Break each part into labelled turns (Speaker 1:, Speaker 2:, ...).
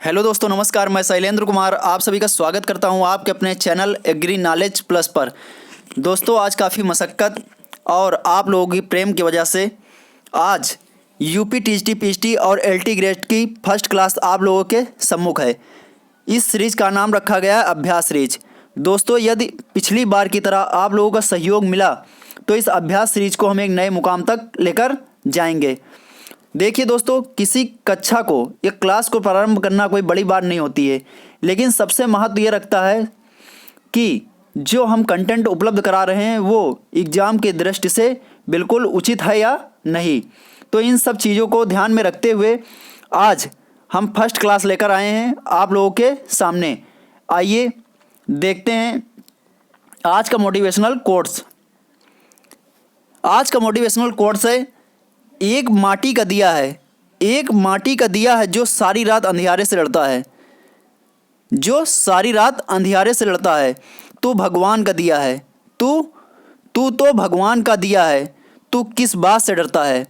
Speaker 1: Hello दोस्तों, नमस्कार। मैं शैलेंद्र कुमार आप सभी का स्वागत करता हूं आपके अपने चैनल एग्री नॉलेज प्लस पर। दोस्तों, आज काफ़ी मशक्क़त और आप लोगों की प्रेम की वजह से आज यूपी टीजीटी पीजीटी और एलटी ग्रेड की फर्स्ट क्लास आप लोगों के सम्मुख है। इस सीरीज का नाम रखा गया है अभ्यास सीरीज। दोस्तों, यदि पिछली बार की तरह आप लोगों का सहयोग मिला तो इस अभ्यास सीरीज को हम एक नए मुकाम तक लेकर जाएंगे। देखिए दोस्तों, किसी कक्षा को या क्लास को प्रारंभ करना कोई बड़ी बात नहीं होती है, लेकिन सबसे महत्व ये रखता है कि जो हम कंटेंट उपलब्ध करा रहे हैं वो एग्ज़ाम की दृष्टि से बिल्कुल उचित है या नहीं। तो इन सब चीज़ों को ध्यान में रखते हुए आज हम फर्स्ट क्लास लेकर आए हैं आप लोगों के सामने। आइए देखते हैं आज का मोटिवेशनल कोट्स। आज का मोटिवेशनल कोट्स है, एक माटी का दिया है, एक माटी का दिया है जो सारी रात अंधियारे से लड़ता है, जो सारी रात अंधियारे से लड़ता है। तू भगवान का दिया है, तू तो भगवान का दिया है, तू किस बात से डरता है।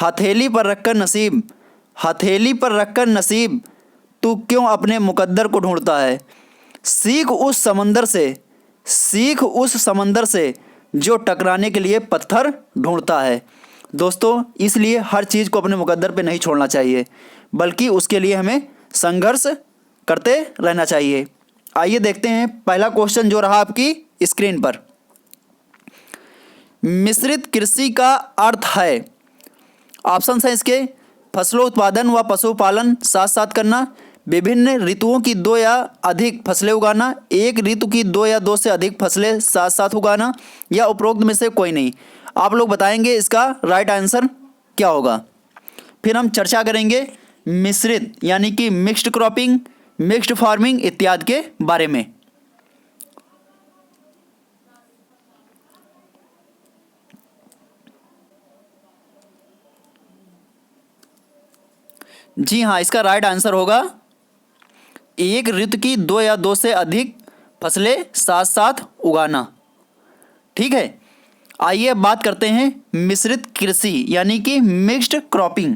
Speaker 1: हथेली पर रखकर नसीब, हथेली पर रखकर नसीब, तू क्यों अपने मुकद्दर को ढूंढता है। सीख उस समंदर से, सीख उस समंदर से जो टकराने के लिए पत्थर ढूंढता है। दोस्तों, इसलिए हर चीज़ को अपने मुकद्दर पे नहीं छोड़ना चाहिए, बल्कि उसके लिए हमें संघर्ष करते रहना चाहिए। आइए देखते हैं पहला क्वेश्चन जो रहा आपकी स्क्रीन पर। मिश्रित कृषि का अर्थ है, ऑप्शन है इसके, फसलों उत्पादन व पशुपालन साथ साथ करना, विभिन्न ऋतुओं की दो या अधिक फसलें उगाना, एक ऋतु की दो या दो से अधिक फसलें साथ साथ उगाना, या उपरोक्त में से कोई नहीं। आप लोग बताएंगे इसका राइट आंसर क्या होगा। फिर हम चर्चा करेंगे मिश्रित यानी कि मिक्स्ड क्रॉपिंग, मिक्स्ड फार्मिंग इत्यादि के बारे में। जी हाँ, इसका राइट आंसर होगा एक ऋतु की दो या दो से अधिक फसलें साथ साथ उगाना। ठीक है, आइए बात करते हैं मिश्रित कृषि यानी कि मिक्स्ड क्रॉपिंग।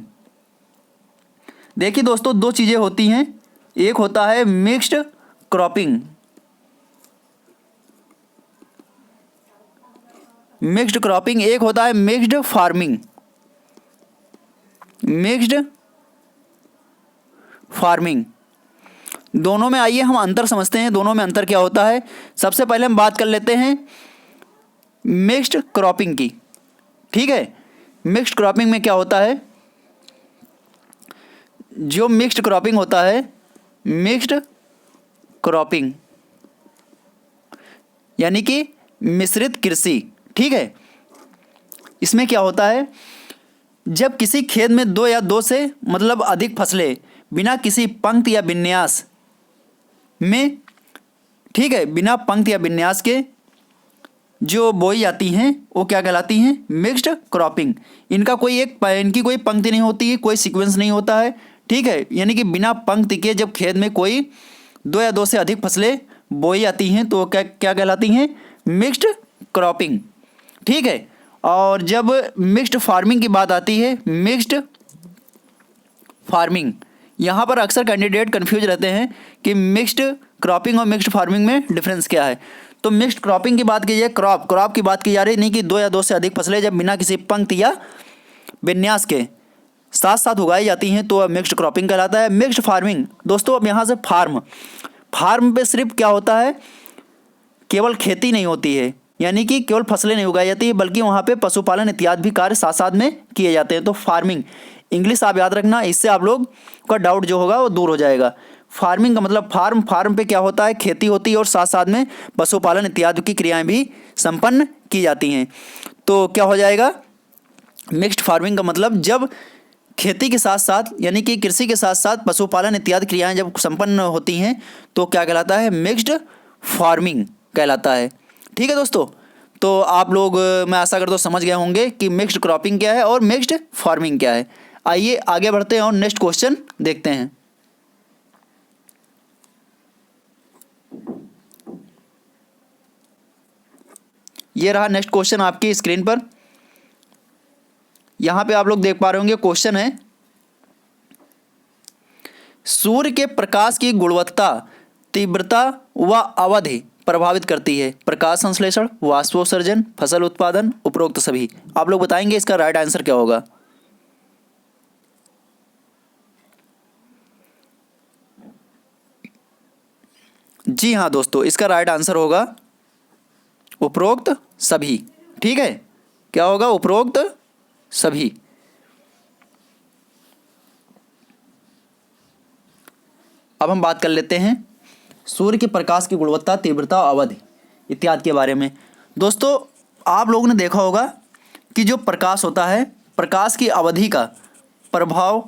Speaker 1: देखिए दोस्तों, दो चीज़ें होती हैं, एक होता है मिक्स्ड क्रॉपिंग, मिक्स्ड क्रॉपिंग, एक होता है मिक्स्ड फार्मिंग, मिक्स्ड फार्मिंग। दोनों में आइए हम अंतर समझते हैं, दोनों में अंतर क्या होता है। सबसे पहले हम बात कर लेते हैं मिक्स्ड क्रॉपिंग की। ठीक है, मिक्स्ड क्रॉपिंग में क्या होता है, जो मिक्स्ड क्रॉपिंग होता है, मिक्स्ड क्रॉपिंग यानी कि मिश्रित कृषि। ठीक है, इसमें क्या होता है, जब किसी खेत में दो या दो से मतलब अधिक फसलें बिना किसी पंक्ति या विन्यास में, ठीक है, बिना पंक्ति या विन्यास के जो बोई जाती हैं वो क्या कहलाती हैं, मिक्स्ड क्रॉपिंग। इनका कोई इनकी कोई पंक्ति नहीं होती है, कोई सीक्वेंस नहीं होता है। ठीक है, यानी कि बिना पंक्ति के जब खेत में कोई दो या दो से अधिक फसलें बोई जाती हैं तो क्या क्या कहलाती हैं, मिक्स्ड क्रॉपिंग। ठीक है, और जब मिक्स्ड फार्मिंग की बात आती है, मिक्स्ड फार्मिंग, यहाँ पर अक्सर कैंडिडेट कंफ्यूज रहते हैं कि मिक्स्ड क्रॉपिंग और मिक्स्ड फार्मिंग में डिफरेंस क्या है। तो मिक्स्ड क्रॉपिंग की बात की जाए, क्रॉप की बात की जा रही, नहीं कि दो या दो से अधिक फसलें जब बिना किसी पंक्ति या विन्यास के साथ साथ उगाई जाती हैं तो मिक्स्ड क्रॉपिंग कहलाता है। मिक्स्ड फार्मिंग दोस्तों, अब यहाँ से फार्म पे सिर्फ क्या होता है, केवल खेती नहीं होती है, यानी कि केवल फसलें नहीं उगाई जाती है, बल्कि वहाँ पे पशुपालन इत्यादि भी कार्य साथ साथ में किए जाते हैं। तो फार्मिंग इंग्लिश आप याद रखना, इससे आप लोग का डाउट जो होगा वो दूर हो जाएगा। फार्मिंग का मतलब फार्म पे क्या होता है, खेती होती है और साथ साथ में पशुपालन इत्यादि की क्रियाएं भी संपन्न की जाती हैं। तो क्या हो जाएगा, मिक्स्ड फार्मिंग का मतलब जब खेती के साथ साथ यानी कि कृषि के साथ साथ पशुपालन इत्यादि क्रियाएं जब संपन्न होती हैं तो क्या कहलाता है, मिक्स्ड फार्मिंग कहलाता है। ठीक है दोस्तों, तो आप लोग मैं आशा करता हूँ समझ गए होंगे कि मिक्स्ड क्रॉपिंग क्या है और मिक्स्ड फार्मिंग क्या है। आइए आगे बढ़ते हैं और नेक्स्ट क्वेश्चन देखते हैं। ये रहा नेक्स्ट क्वेश्चन आपकी स्क्रीन पर। यहाँ पे आप लोग देख पा रहे होंगे, क्वेश्चन है सूर्य के प्रकाश की गुणवत्ता, तीव्रता व अवधि प्रभावित करती है? प्रकाश संश्लेषण, वाष्पोत्सर्जन, फसल उत्पादन, उपरोक्त सभी। आप लोग बताएंगे इसका राइट आंसर क्या होगा। जी हाँ दोस्तों, इसका राइट आंसर होगा उपरोक्त सभी। ठीक है, क्या होगा? उपरोक्त सभी। अब हम बात कर लेते हैं सूर्य के प्रकाश की गुणवत्ता, तीव्रता, अवधि इत्यादि के बारे में। दोस्तों, आप लोगों ने देखा होगा कि जो प्रकाश होता है, प्रकाश की अवधि का प्रभाव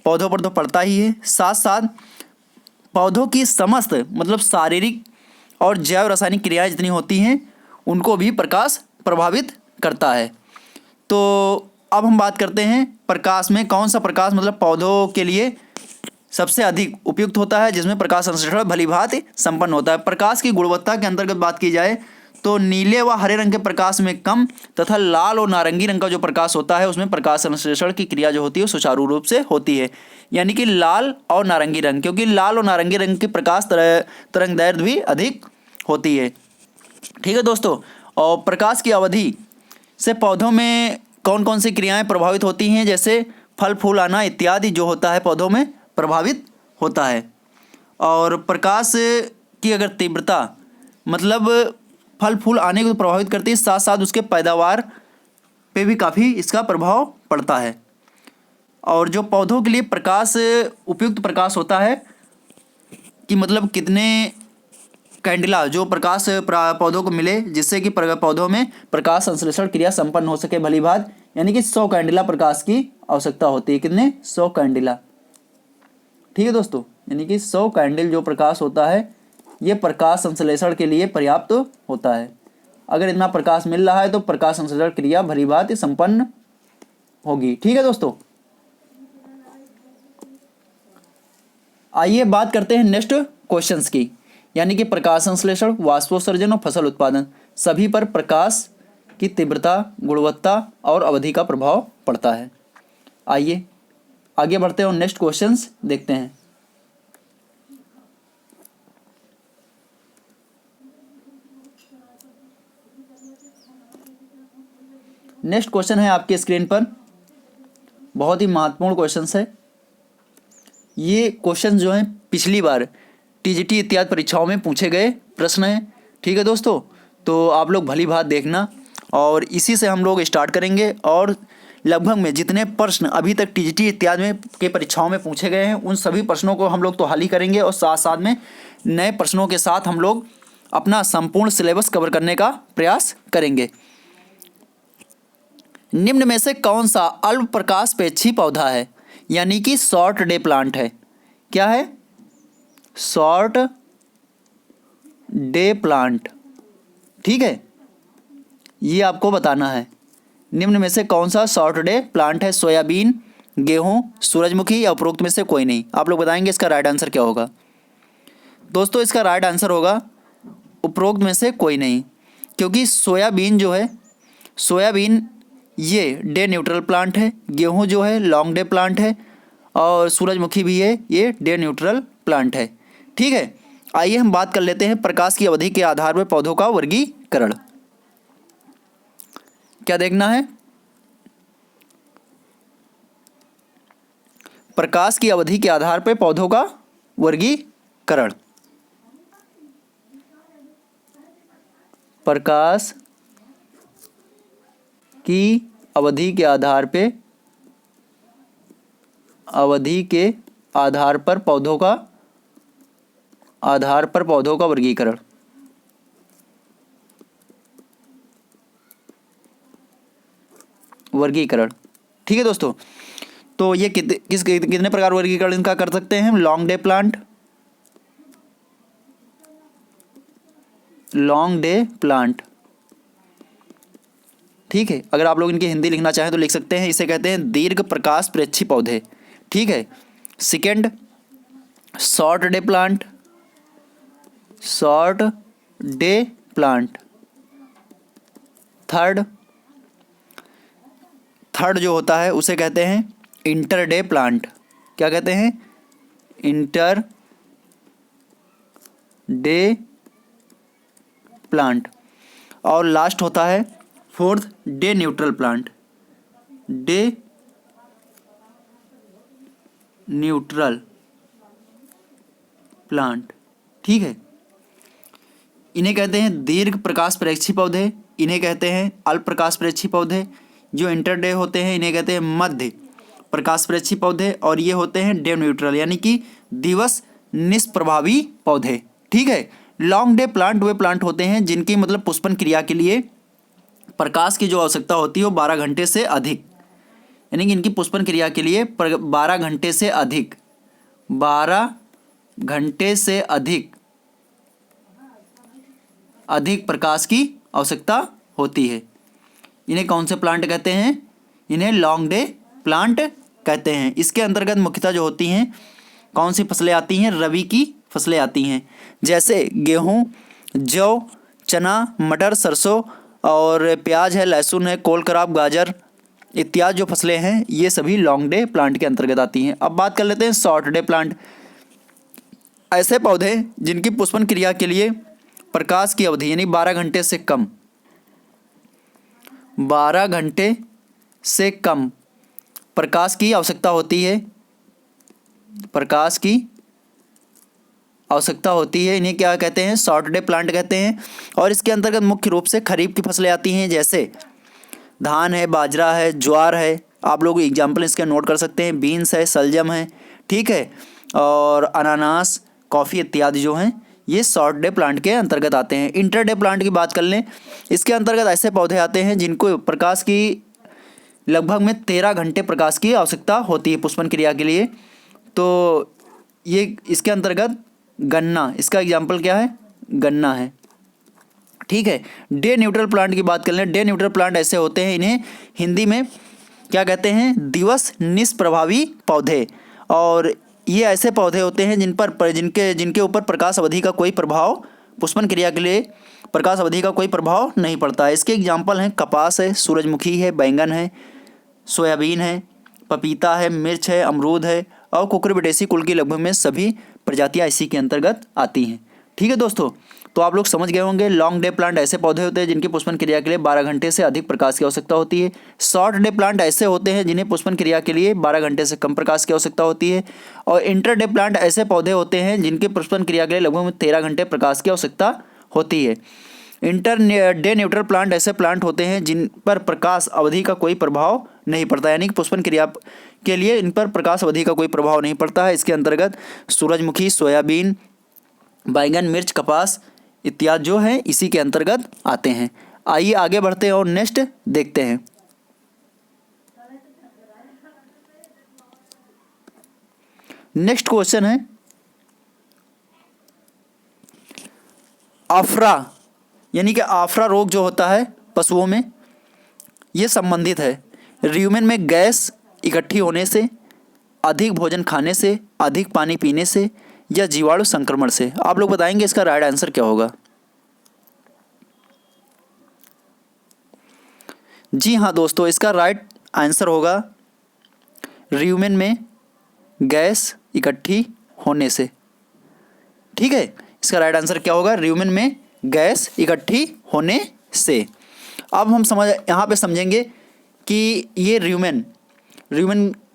Speaker 1: पौधों पर तो पड़ता ही है, साथ साथ पौधों की समस्त मतलब शारीरिक और जैव रासायनिक क्रियाएं जितनी होती हैं उनको भी प्रकाश प्रभावित करता है। तो अब हम बात करते हैं प्रकाश में कौन सा प्रकाश मतलब पौधों के लिए सबसे अधिक उपयुक्त होता है, जिसमें प्रकाश संश्लेषण भलीभांति संपन्न होता है। प्रकाश की गुणवत्ता के अंतर्गत बात की जाए तो नीले व हरे रंग के प्रकाश में कम तथा लाल और नारंगी रंग का जो प्रकाश होता है उसमें प्रकाश संश्लेषण की क्रिया जो होती है वो सुचारू रूप से होती है। यानी कि लाल और नारंगी रंग, क्योंकि लाल और नारंगी रंग की प्रकाश तरंग दैर्ध्य भी अधिक होती है। ठीक है दोस्तों, और प्रकाश की अवधि से पौधों में कौन कौन सी क्रियाएं प्रभावित होती हैं, जैसे फल फूल आना इत्यादि जो होता है पौधों में प्रभावित होता है। और प्रकाश की अगर तीव्रता मतलब फल फूल आने को प्रभावित करती है, साथ साथ उसके पैदावार पे भी काफ़ी इसका प्रभाव पड़ता है। और जो पौधों के लिए प्रकाश उपयुक्त प्रकाश होता है कि मतलब कितने कैंडिला जो प्रकाश पौधों को मिले जिससे कि पौधों में प्रकाश संश्लेषण क्रिया संपन्न हो सके भलीभांति, यानी कि 100 कैंडिला प्रकाश की आवश्यकता होती है। कितने? 100 कैंडिला। ठीक है दोस्तों, यानी कि 100 कैंडल जो प्रकाश होता है ये प्रकाश संश्लेषण के लिए पर्याप्त होता है। अगर इतना प्रकाश मिल रहा है तो प्रकाश संश्लेषण क्रिया भलीभांति संपन्न होगी। ठीक है दोस्तों, आइए बात करते हैं नेक्स्ट क्वेश्चंस की, यानी कि प्रकाश संश्लेषण, वाष्पोत्सर्जन और फसल उत्पादन सभी पर प्रकाश की तीव्रता, गुणवत्ता और अवधि का प्रभाव पड़ता है। आइए आगे बढ़ते हैं और नेक्स्ट क्वेश्चंस देखते हैं। नेक्स्ट क्वेश्चन है आपके स्क्रीन पर, बहुत ही महत्वपूर्ण क्वेश्चन है। ये क्वेश्चन जो हैं पिछली बार टीजीटी इत्यादि परीक्षाओं में पूछे गए प्रश्न हैं। ठीक है दोस्तों, तो आप लोग भली भांति देखना और इसी से हम लोग स्टार्ट करेंगे। और लगभग में जितने प्रश्न अभी तक टीजीटी इत्यादि में के परीक्षाओं में पूछे गए हैं उन सभी प्रश्नों को हम लोग तो हल ही करेंगे और साथ साथ में नए प्रश्नों के साथ हम लोग अपना संपूर्ण सिलेबस कवर करने का प्रयास करेंगे। निम्न में से कौन सा अल्प प्रकाशपेक्षी पौधा है, यानी कि शॉर्ट डे प्लांट है? क्या है? Short day plant. ठीक है, ये आपको बताना है। निम्न में से कौन सा शॉर्ट डे प्लांट है? सोयाबीन, गेहूं, सूरजमुखी या उपरोक्त में से कोई नहीं। आप लोग बताएंगे इसका राइट आंसर क्या होगा। दोस्तों, इसका राइट आंसर होगा उपरोक्त में से कोई नहीं, क्योंकि सोयाबीन जो है, सोयाबीन ये डे न्यूट्रल प्लांट है, गेहूं जो है लॉन्ग डे प्लांट है और सूरजमुखी भी है ये डे न्यूट्रल प्लांट है। ठीक है, आइए हम बात कर लेते हैं प्रकाश की अवधि के आधार पर पौधों का वर्गीकरण। क्या देखना है? प्रकाश की अवधि के आधार पर पौधों का वर्गीकरण। प्रकाश की अवधि के आधार पे पौधों का वर्गीकरण। ठीक है दोस्तों, तो ये कितने प्रकार वर्गीकरण इनका कर सकते हैं हम? Long day plant. ठीक है, अगर आप लोग इनकी हिंदी लिखना चाहें तो लिख सकते हैं, इसे कहते हैं दीर्घ प्रकाश प्रेक्षी पौधे। ठीक है, second short day plant. Third जो होता है उसे कहते हैं इंटर डे प्लांट। क्या कहते हैं? इंटर डे प्लांट, और लास्ट होता है fourth day neutral plant, day neutral plant. ठीक है, इन्हें कहते हैं दीर्घ प्रकाश प्रेक्षी पौधे, इन्हें कहते हैं अल्प प्रकाश प्रेक्षी पौधे। जो इंटरडे होते हैं इन्हें कहते हैं मध्य प्रकाश प्रेक्षी पौधे, और ये होते हैं डे न्यूट्रल यानी कि दिवस निष्प्रभावी पौधे। ठीक है, लॉन्ग डे प्लांट वे प्लांट होते हैं जिनकी मतलब पुष्पन क्रिया के लिए प्रकाश की जो आवश्यकता होती है वो 12 घंटे से अधिक, यानी कि इनकी पुष्पन क्रिया के लिए 12 घंटे से अधिक, 12 घंटे से अधिक प्रकाश की आवश्यकता होती है। इन्हें कौन से प्लांट कहते हैं? इन्हें लॉन्ग डे प्लांट कहते हैं। इसके अंतर्गत मुख्यतः जो होती हैं कौन सी फसलें आती हैं? रबी की फसलें आती हैं, जैसे गेहूँ, जौ, चना, मटर, सरसों और प्याज है, लहसुन है, कोल क्रॉप, गाजर इत्यादि जो फसलें हैं ये सभी लॉन्ग डे प्लांट के अंतर्गत आती हैं। अब बात कर लेते हैं शॉर्ट डे प्लांट। ऐसे पौधे जिनकी पुष्पन क्रिया के लिए प्रकाश की अवधि यानी 12 घंटे से कम, 12 घंटे से कम प्रकाश की आवश्यकता होती है, प्रकाश की आवश्यकता होती है, इन्हें क्या कहते हैं? शॉर्ट डे प्लांट कहते हैं। और इसके अंतर्गत मुख्य रूप से खरीफ की फसलें आती हैं, जैसे धान है, बाजरा है, ज्वार है। आप लोग एग्जाम्पल इसके नोट कर सकते हैं, बीन्स है, सलजम है, ठीक है, और अनानास, कॉफ़ी इत्यादि जो हैं ये शॉर्ट डे प्लांट के अंतर्गत आते हैं। इंटर डे प्लांट की बात कर लें, इसके अंतर्गत ऐसे पौधे आते हैं जिनको प्रकाश की लगभग में 13 घंटे प्रकाश की आवश्यकता होती है पुष्पन क्रिया के लिए। तो ये इसके अंतर्गत गन्ना, इसका एग्जाम्पल क्या है? गन्ना है। ठीक है, डे न्यूट्रल प्लांट की बात कर लें। डे न्यूट्रल प्लांट ऐसे होते हैं, इन्हें हिंदी में क्या कहते हैं? दिवस निष्प्रभावी पौधे। और ये ऐसे पौधे होते हैं जिनके ऊपर प्रकाश अवधि का कोई प्रभाव, पुष्पन क्रिया के लिए प्रकाश अवधि का कोई प्रभाव नहीं पड़ता है। इसके एग्जाम्पल हैं कपास है, सूरजमुखी है, बैंगन है, सोयाबीन है, पपीता है, मिर्च है, अमरूद है और कुकुरबिटेसी कुल की लगभग में सभी प्रजातियां इसी के अंतर्गत आती हैं। ठीक है दोस्तों, तो आप लोग समझ गए होंगे लॉन्ग डे प्लांट ऐसे पौधे होते हैं जिनकी पुष्पन क्रिया के लिए 12 घंटे से अधिक प्रकाश की आवश्यकता होती है। शॉर्ट डे प्लांट ऐसे होते हैं जिन्हें पुष्पन क्रिया के लिए 12 घंटे से कम प्रकाश की आवश्यकता होती है। और इंटर डे प्लांट ऐसे पौधे होते हैं जिनके पुष्पन क्रिया के लिए लगभग 13 घंटे प्रकाश की आवश्यकता होती है। इंटर डे न्यूट्रल प्लांट ऐसे प्लांट होते हैं जिन पर प्रकाश अवधि का कोई प्रभाव नहीं पड़ता, यानी कि पुष्पन क्रिया के लिए इन पर प्रकाश अवधि का कोई प्रभाव नहीं पड़ता है। इसके अंतर्गत सूरजमुखी, सोयाबीन, बैंगन, मिर्च, कपास इत्यादि जो है इसी के अंतर्गत आते हैं। आइए आगे बढ़ते हैं और नेक्स्ट देखते हैं। नेक्स्ट क्वेश्चन है आफरा, यानी कि आफरा रोग जो होता है पशुओं में ये संबंधित है र्यूमेन में गैस इकट्ठी होने से, अधिक भोजन खाने से, अधिक पानी पीने से या जीवाणु संक्रमण से। आप लोग बताएंगे इसका राइट आंसर क्या होगा? जी हाँ दोस्तों, इसका राइट आंसर होगा र्यूमेन में गैस इकट्ठी होने से। ठीक है, इसका राइट आंसर क्या होगा? र्यूमेन में गैस इकट्ठी होने से। अब हम यहाँ पे समझेंगे कि ये र्यूमेन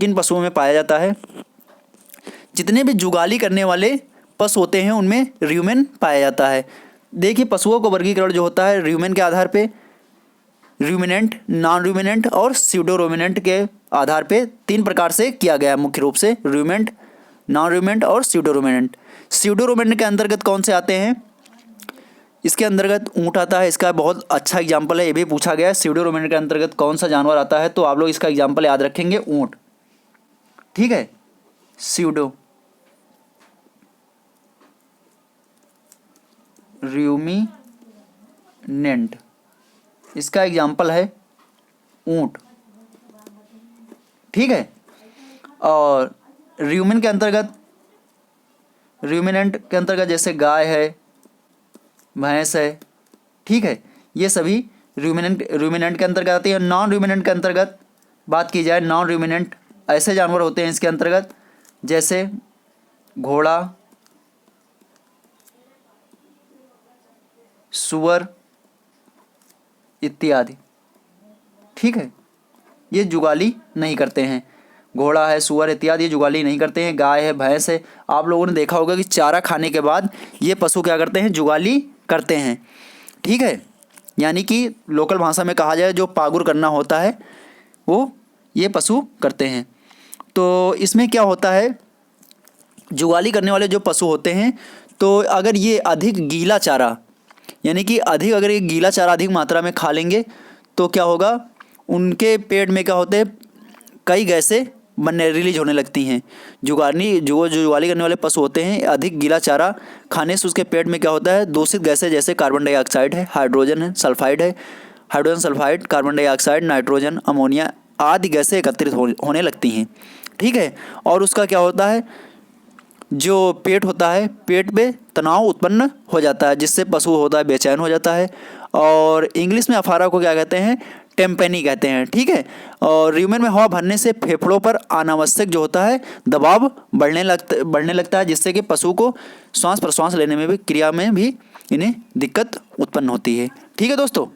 Speaker 1: किन पशुओं में पाया जाता है। जितने भी जुगाली करने वाले पशु होते हैं उनमें र्यूमेन पाया जाता है। देखिए, पशुओं को वर्गीकरण जो होता है र्यूमेन के आधार पे, र्यूमिनेंट, नॉन र्यूमिनेंट और स्यूडो रूमिनेंट के आधार पे 3 प्रकार से किया गया है मुख्य रूप से, र्यूमेंट, नॉन र्यूमिनेंट और स्यूडो रूमिनेंट। स्यूडो रूमिनेंट के अंतर्गत कौन से आते हैं? इसके अंतर्गत ऊँट आता है, इसका बहुत अच्छा एग्जाम्पल है, ये भी पूछा गया है। स्यूडो रूमिनेंट के अंतर्गत कौन सा जानवर आता है? तो आप लोग इसका एग्जाम्पल याद रखेंगे, ऊँट। ठीक है, स्यूडो रूमिनेंट, इसका एग्जाम्पल है ऊँट। ठीक है, और र्यूमेन के अंतर्गत, र्यूमिनेंट के अंतर्गत जैसे गाय है, भैंस है, ठीक है, ये सभी र्यूमिनेंट के अंतर्गत आती है। नॉन र्यूमिनेंट के अंतर्गत बात की जाए, नॉन र्यूमिनेंट ऐसे जानवर होते हैं इसके अंतर्गत जैसे घोड़ा, सुअर इत्यादि। ठीक है, ये जुगाली नहीं करते हैं। घोड़ा है, सुअर इत्यादि ये जुगाली नहीं करते हैं। गाय है, भैंस है, आप लोगों ने देखा होगा कि चारा खाने के बाद ये पशु क्या करते हैं, जुगाली करते हैं। ठीक है, यानी कि लोकल भाषा में कहा जाए जो पागुर करना होता है वो ये पशु करते हैं। तो इसमें क्या होता है, जुगाली करने वाले जो पशु होते हैं, तो अगर ये अधिक गीला चारा, यानी कि अधिक अगर ये गीला चारा अधिक मात्रा में खा लेंगे तो क्या होगा, उनके पेट में क्या होते हैं, कई गैसें बनने रिलीज होने लगती हैं। जुगाली करने वाले पशु होते हैं, अधिक गीला चारा खाने से उसके पेट में क्या होता है, दूषित गैसें जैसे कार्बन डाइऑक्साइड है, हाइड्रोजन है, सल्फाइड है, hydrogen sulphide, carbon dioxide, nitrogen, ammonia आदि गैसें एकत्रित होने लगती हैं। ठीक है, और उसका क्या होता है, जो पेट होता है, पेट में तनाव उत्पन्न हो जाता है जिससे पशु होता है बेचैन हो जाता है। और इंग्लिश में अफारा को क्या कहते हैं, टेम्पेनी कहते हैं। ठीक है, और र्यूमेन में हवा भरने से फेफड़ों पर अनावश्यक जो होता है दबाव बढ़ने लगता है जिससे कि पशु को श्वास प्रश्वास लेने में भी, क्रिया में भी इन्हें दिक्कत उत्पन्न होती है। ठीक है दोस्तों,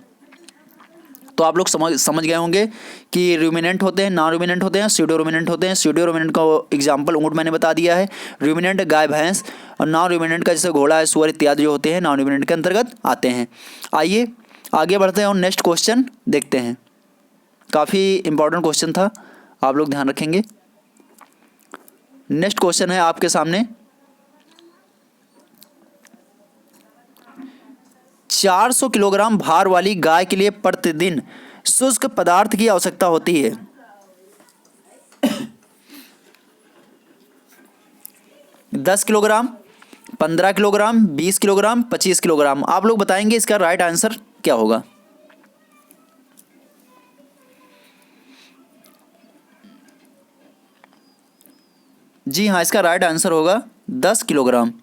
Speaker 1: तो आप लोग समझ गए होंगे कि रूमिनेंट होते हैं, नॉन रूमिनेंट होते हैं, स्यूडो रूमिनेंट होते हैं। स्यूडो रूमिनेंट का एग्जांपल ऊँट मैंने बता दिया है। रूमिनेंट गाय भैंस, और नॉन रूमिनेंट का जैसे घोड़ा है, सुअर इत्यादि जो होते हैं नॉन रूमिनेंट के अंतर्गत आते हैं। आइए आगे बढ़ते हैं और नेक्स्ट क्वेश्चन देखते हैं। काफ़ी इंपॉर्टेंट क्वेश्चन था, आप लोग ध्यान रखेंगे। नेक्स्ट क्वेश्चन है आपके सामने, 400 किलोग्राम भार वाली गाय के लिए प्रतिदिन शुष्क पदार्थ की आवश्यकता होती है। 10 किलोग्राम, 15 किलोग्राम, 20 किलोग्राम, 25 किलोग्राम। आप लोग बताएंगे इसका राइट आंसर क्या होगा। जी हाँ, इसका राइट आंसर होगा 10 किलोग्राम।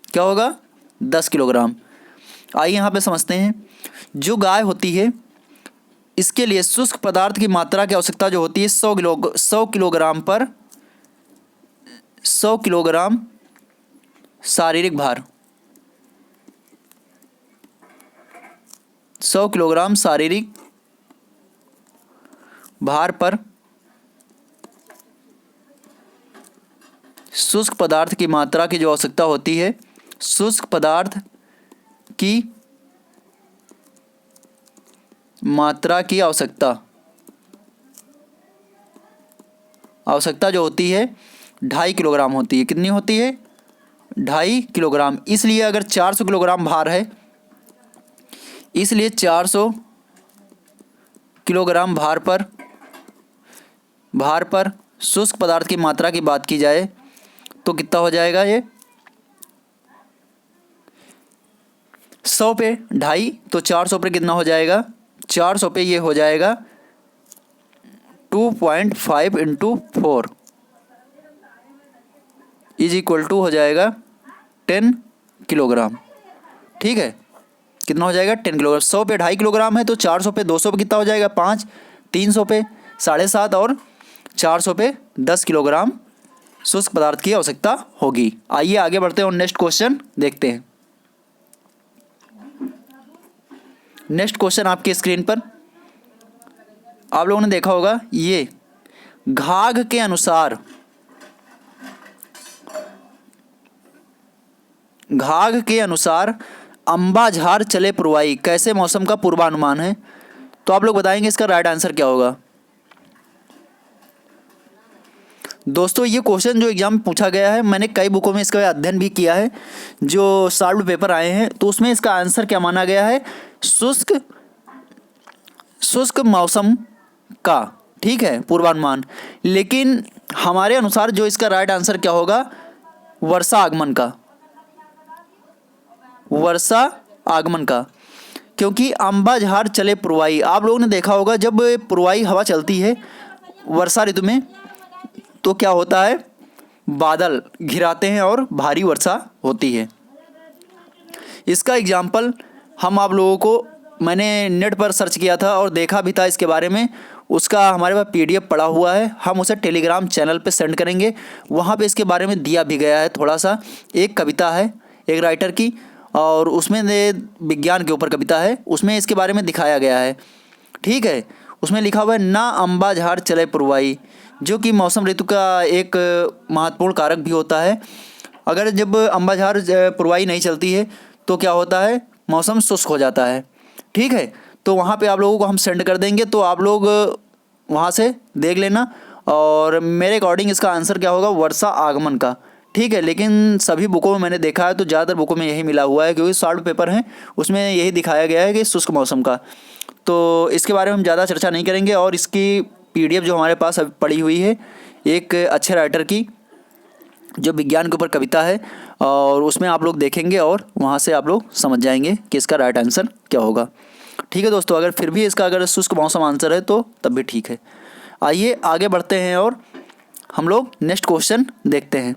Speaker 1: क्या होगा, 10 किलोग्राम। आइए यहाँ पे समझते हैं। जो गाय होती है इसके लिए शुष्क पदार्थ की मात्रा की आवश्यकता जो होती है 100 किलोग्राम पर 100 किलोग्राम शारीरिक भार, 100 किलोग्राम शारीरिक भार पर शुष्क पदार्थ की मात्रा की जो आवश्यकता होती है, शुष्क पदार्थ की मात्रा की आवश्यकता जो होती है 2.5 किलोग्राम होती है। कितनी होती है, 2.5 किलोग्राम। इसलिए अगर 400 किलोग्राम भार है, इसलिए 400 किलोग्राम भार पर शुष्क पदार्थ की मात्रा की बात की जाए तो कितना हो जाएगा, ये 100 पे 2.5 तो 400 पे कितना हो जाएगा, 400 पे ये हो जाएगा 2.5 इंटू 4 इज इक्वल टू हो जाएगा 10 किलोग्राम। ठीक है, कितना हो जाएगा, 10 किलोग्राम। 100 पे 2.5 किलोग्राम है तो 400 पे 200 पे कितना हो जाएगा, 5, 300 पे 7.5 और 400 पे 10 किलोग्राम शुष्क पदार्थ की आवश्यकता होगी। आइए आगे बढ़ते हैं और नेक्स्ट क्वेश्चन देखते हैं। नेक्स्ट क्वेश्चन आपकी स्क्रीन पर आप लोगों ने देखा होगा, ये घाघ के अनुसार अंबाझार चले पुरवाई कैसे मौसम का पूर्वानुमान है। तो आप लोग बताएंगे इसका राइट आंसर क्या होगा। दोस्तों ये क्वेश्चन जो एग्जाम में पूछा गया है, मैंने कई बुकों में इसका अध्ययन भी किया है, जो सॉल्व्ड पेपर आए हैं, तो उसमें इसका आंसर क्या माना गया है, शुष्क मौसम का। ठीक है, पूर्वानुमान। लेकिन हमारे अनुसार जो इसका राइट आंसर क्या होगा, वर्षा आगमन का। क्योंकि अंबाझार चले पुरवाई, आप लोगों ने देखा होगा जब पुरवाई हवा चलती है वर्षा ऋतु में तो क्या होता है, बादल घिराते हैं और भारी वर्षा होती है। इसका एग्जाम्पल हम आप लोगों को, मैंने नेट पर सर्च किया था और देखा भी था इसके बारे में, उसका हमारे पास PDF पड़ा हुआ है, हम उसे टेलीग्राम चैनल पे सेंड करेंगे। वहाँ पे इसके बारे में दिया भी गया है थोड़ा सा। एक कविता है एक राइटर की, और उसमें विज्ञान के ऊपर कविता है, उसमें इसके बारे में दिखाया गया है। ठीक है, उसमें लिखा हुआ है ना अम्बा झाड़ चले पुरवाई, जो कि मौसम ऋतु का एक महत्वपूर्ण कारक भी होता है। अगर जब अम्बा झाड़ पुरवाई नहीं चलती है तो क्या होता है, मौसम शुष्क हो जाता है। ठीक है, तो वहाँ पे आप लोगों को हम सेंड कर देंगे, तो आप लोग वहाँ से देख लेना। और मेरे अकॉर्डिंग इसका आंसर क्या होगा, वर्षा आगमन का। ठीक है, लेकिन सभी बुकों में मैंने देखा है तो ज़्यादातर बुकों में यही मिला हुआ है, क्योंकि शॉर्ट पेपर हैं उसमें यही दिखाया गया है कि शुष्क मौसम का। तो इसके बारे में हम ज़्यादा चर्चा नहीं करेंगे। और इसकी PDF जो हमारे पास अभी पड़ी हुई है एक अच्छे राइटर की, जो विज्ञान के ऊपर कविता है, और उसमें आप लोग देखेंगे और वहाँ से आप लोग समझ जाएंगे कि इसका राइट आंसर क्या होगा। ठीक है दोस्तों, अगर फिर भी इसका अगर शुष्क मौसम आंसर है तो तब भी ठीक है। आइए आगे बढ़ते हैं और हम लोग नेक्स्ट क्वेश्चन देखते हैं।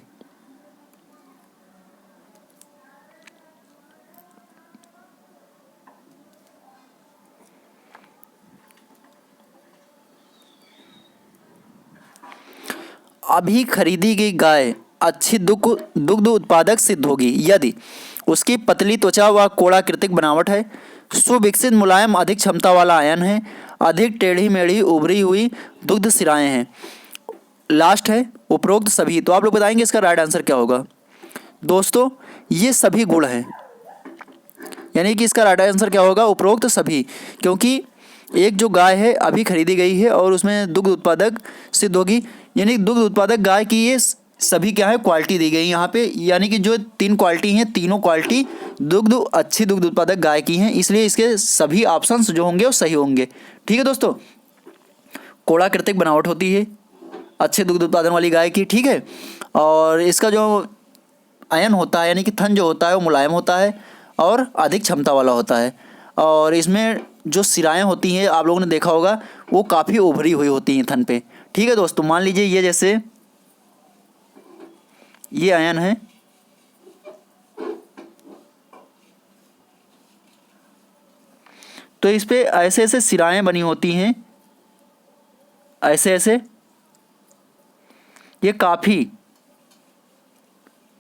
Speaker 1: अभी खरीदी गई गाय अच्छी दुग्ध उत्पादक सिद्ध होगी यदि उसकी पतली त्वचा व कोड़ाकृतिक बनावट है, सुविकसित मुलायम अधिक क्षमता वाला आयन है, अधिक टेढ़ी मेढ़ी उभरी हुई दुग्ध सिराएं हैं। लास्ट है उपरोक्त सभी। तो आप लोग बताएंगे इसका राइट आंसर क्या होगा। दोस्तों ये सभी गुण हैं, यानी कि इसका राइट आंसर क्या होगा, उपरोक्त सभी। क्योंकि एक जो गाय है अभी खरीदी गई है और उसमें दुग्ध उत्पादक सिद्ध होगी, यानी दुग्ध उत्पादक गाय की ये सभी क्या है, क्वालिटी दी गई यहाँ पे। यानी कि जो 3 क्वालिटी हैं, तीनों क्वालिटी अच्छी दुग्ध उत्पादक गाय की हैं, इसलिए इसके सभी ऑप्शंस जो होंगे वो सही होंगे। ठीक है दोस्तों, कोड़ाकृतिक बनावट होती है अच्छे दुग्ध उत्पादन वाली गाय की। ठीक है, और इसका जो आयन होता है यानी कि थन जो होता है वो मुलायम होता है और अधिक क्षमता वाला होता है। और इसमें जो सिराएं होती हैं आप लोगों ने देखा होगा वो काफ़ी उभरी हुई होती हैं थन पे। ठीक है दोस्तों, मान लीजिए ये जैसे ये आयन है, तो इस पे ऐसे ऐसे सिराएं बनी होती हैं, ऐसे ऐसे, ये काफ़ी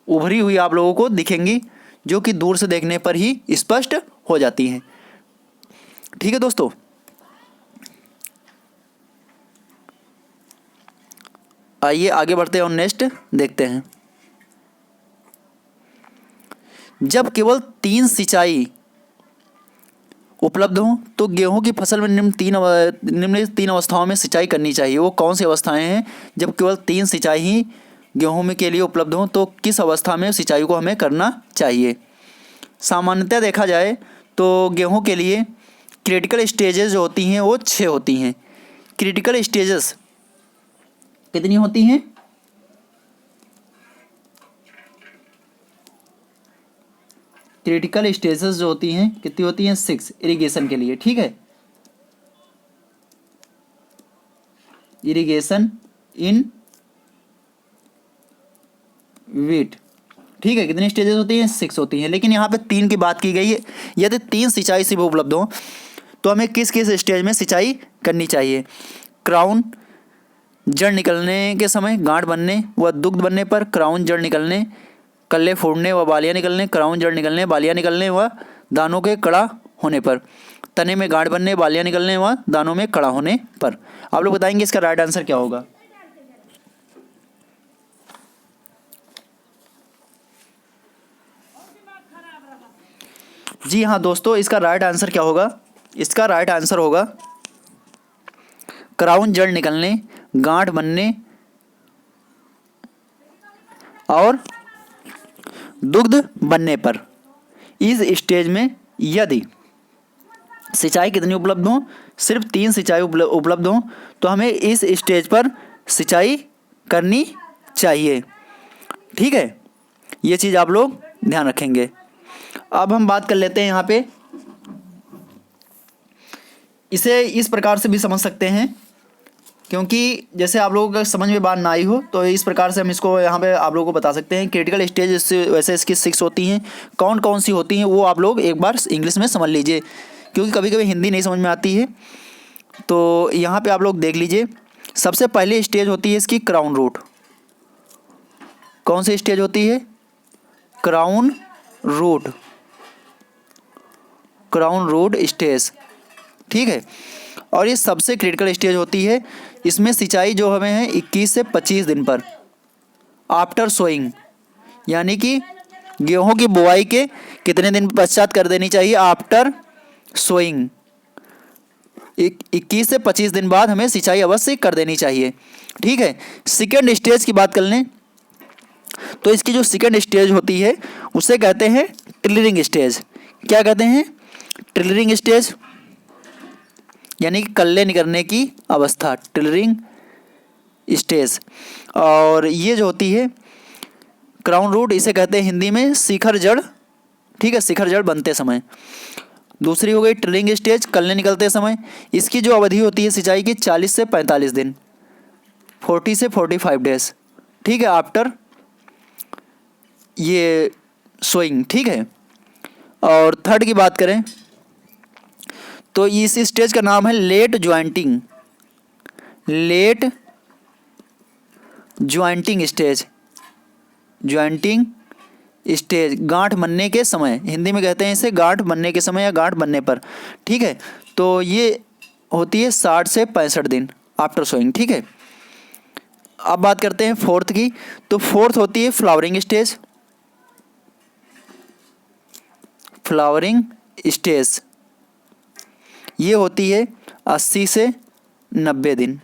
Speaker 1: उभरी हुई आप लोगों को दिखेंगी, जो कि दूर से देखने पर ही स्पष्ट हो जाती हैं। ठीक है दोस्तों, आइए आगे बढ़ते हैं और नेक्स्ट देखते हैं। जब केवल 3 सिंचाई उपलब्ध हों तो गेहूं की फसल में निम्नलिखित 3 अवस्थाओं में सिंचाई करनी चाहिए। वो कौन सी अवस्थाएं हैं, जब केवल 3 सिंचाई ही गेहूं में के लिए उपलब्ध हों तो किस अवस्था में सिंचाई को हमें करना चाहिए। सामान्यतः देखा जाए तो गेहूं के लिए क्रिटिकल स्टेजेस जो होती हैं वो 6 होती हैं। क्रिटिकल स्टेजेस कितनी होती हैं, क्रिटिकल स्टेजेस जो होती हैं कितनी होती हैं, 6 इरिगेशन के लिए। ठीक है, इरिगेशन इन वीट। ठीक है, कितनी स्टेजेस होती हैं, 6 होती हैं। लेकिन यहाँ पे 3 की बात की गई है। यदि 3 सिंचाई सिर्फ उपलब्ध हो तो हमें किस किस स्टेज में सिंचाई करनी चाहिए। क्राउन जड़ निकलने के समय, गांठ बनने व दुग्ध बनने पर, क्राउन जड़ निकलने, कल्ले फोड़ने व बालियाँ निकलने, क्राउन जड़ निकलने, बालियाँ निकलने व दानों के कड़ा होने पर, तने में गांठ बनने, बालियाँ निकलने व दानों में कड़ा होने पर। आप लोग बताएंगे इसका राइट आंसर क्या होगा। जी हाँ दोस्तों, इसका राइट आंसर क्या होगा, इसका राइट आंसर होगा क्राउन जड़ निकलने, गांठ बनने और दुग्ध बनने पर। इस स्टेज में यदि सिंचाई कितनी उपलब्ध हो, सिर्फ 3 सिंचाई उपलब्ध हो तो हमें इस स्टेज पर सिंचाई करनी चाहिए। ठीक है, ये चीज़ आप लोग ध्यान रखेंगे। अब हम बात कर लेते हैं यहाँ पे, इसे इस प्रकार से भी समझ सकते हैं, क्योंकि जैसे आप लोगों को समझ में बात ना आई हो तो इस प्रकार से हम इसको यहाँ पे आप लोगों को बता सकते हैं। क्रिटिकल स्टेज वैसे इसकी 6 होती हैं, कौन कौन सी होती हैं वो आप लोग एक बार इंग्लिश में समझ लीजिए, क्योंकि कभी कभी हिंदी नहीं समझ में आती है। तो यहाँ पे आप लोग देख लीजिए, सबसे पहली स्टेज होती है इसकी क्राउन रूट। कौन सी स्टेज होती है? Crown root, crown root stage, ठीक है। और ये सबसे क्रिटिकल स्टेज होती है। इसमें सिंचाई जो हमें है 21 से 25 दिन पर आफ्टर सोइंग, यानी कि गेहूं की बुआई के कितने दिन पश्चात कर देनी चाहिए? आफ्टर सोइंग 21 से 25 दिन बाद हमें सिंचाई अवश्य कर देनी चाहिए, ठीक है। सेकेंड स्टेज की बात कर लें तो इसकी जो सेकेंड स्टेज होती है उसे कहते हैं टिलरिंग स्टेज। क्या कहते हैं? टिलरिंग स्टेज, यानी कि कल्ले निकलने की अवस्था, टिलरिंग स्टेज। और ये जो होती है क्राउन रूट, इसे कहते हैं हिंदी में शिखर जड़, ठीक है, शिखर जड़ बनते समय। दूसरी हो गई टिलरिंग स्टेज, कल्ले निकलते समय। इसकी जो अवधि होती है सिंचाई की 40 से 45 दिन, 40 से 45 डेज, ठीक है, आफ्टर ये सोइंग, ठीक है। और थर्ड की बात करें तो इस स्टेज का नाम है late jointing, late jointing stage, jointing stage, गांठ बनने के समय, हिंदी में कहते हैं इसे गांठ बनने के समय या गांठ बनने पर, ठीक है। तो ये होती है 60 से 65 दिन आफ्टर सोइंग, ठीक है। अब बात करते हैं फोर्थ की, तो फोर्थ होती है फ्लावरिंग स्टेज, फ्लावरिंग स्टेज, ये होती है 80 से 90 दिन।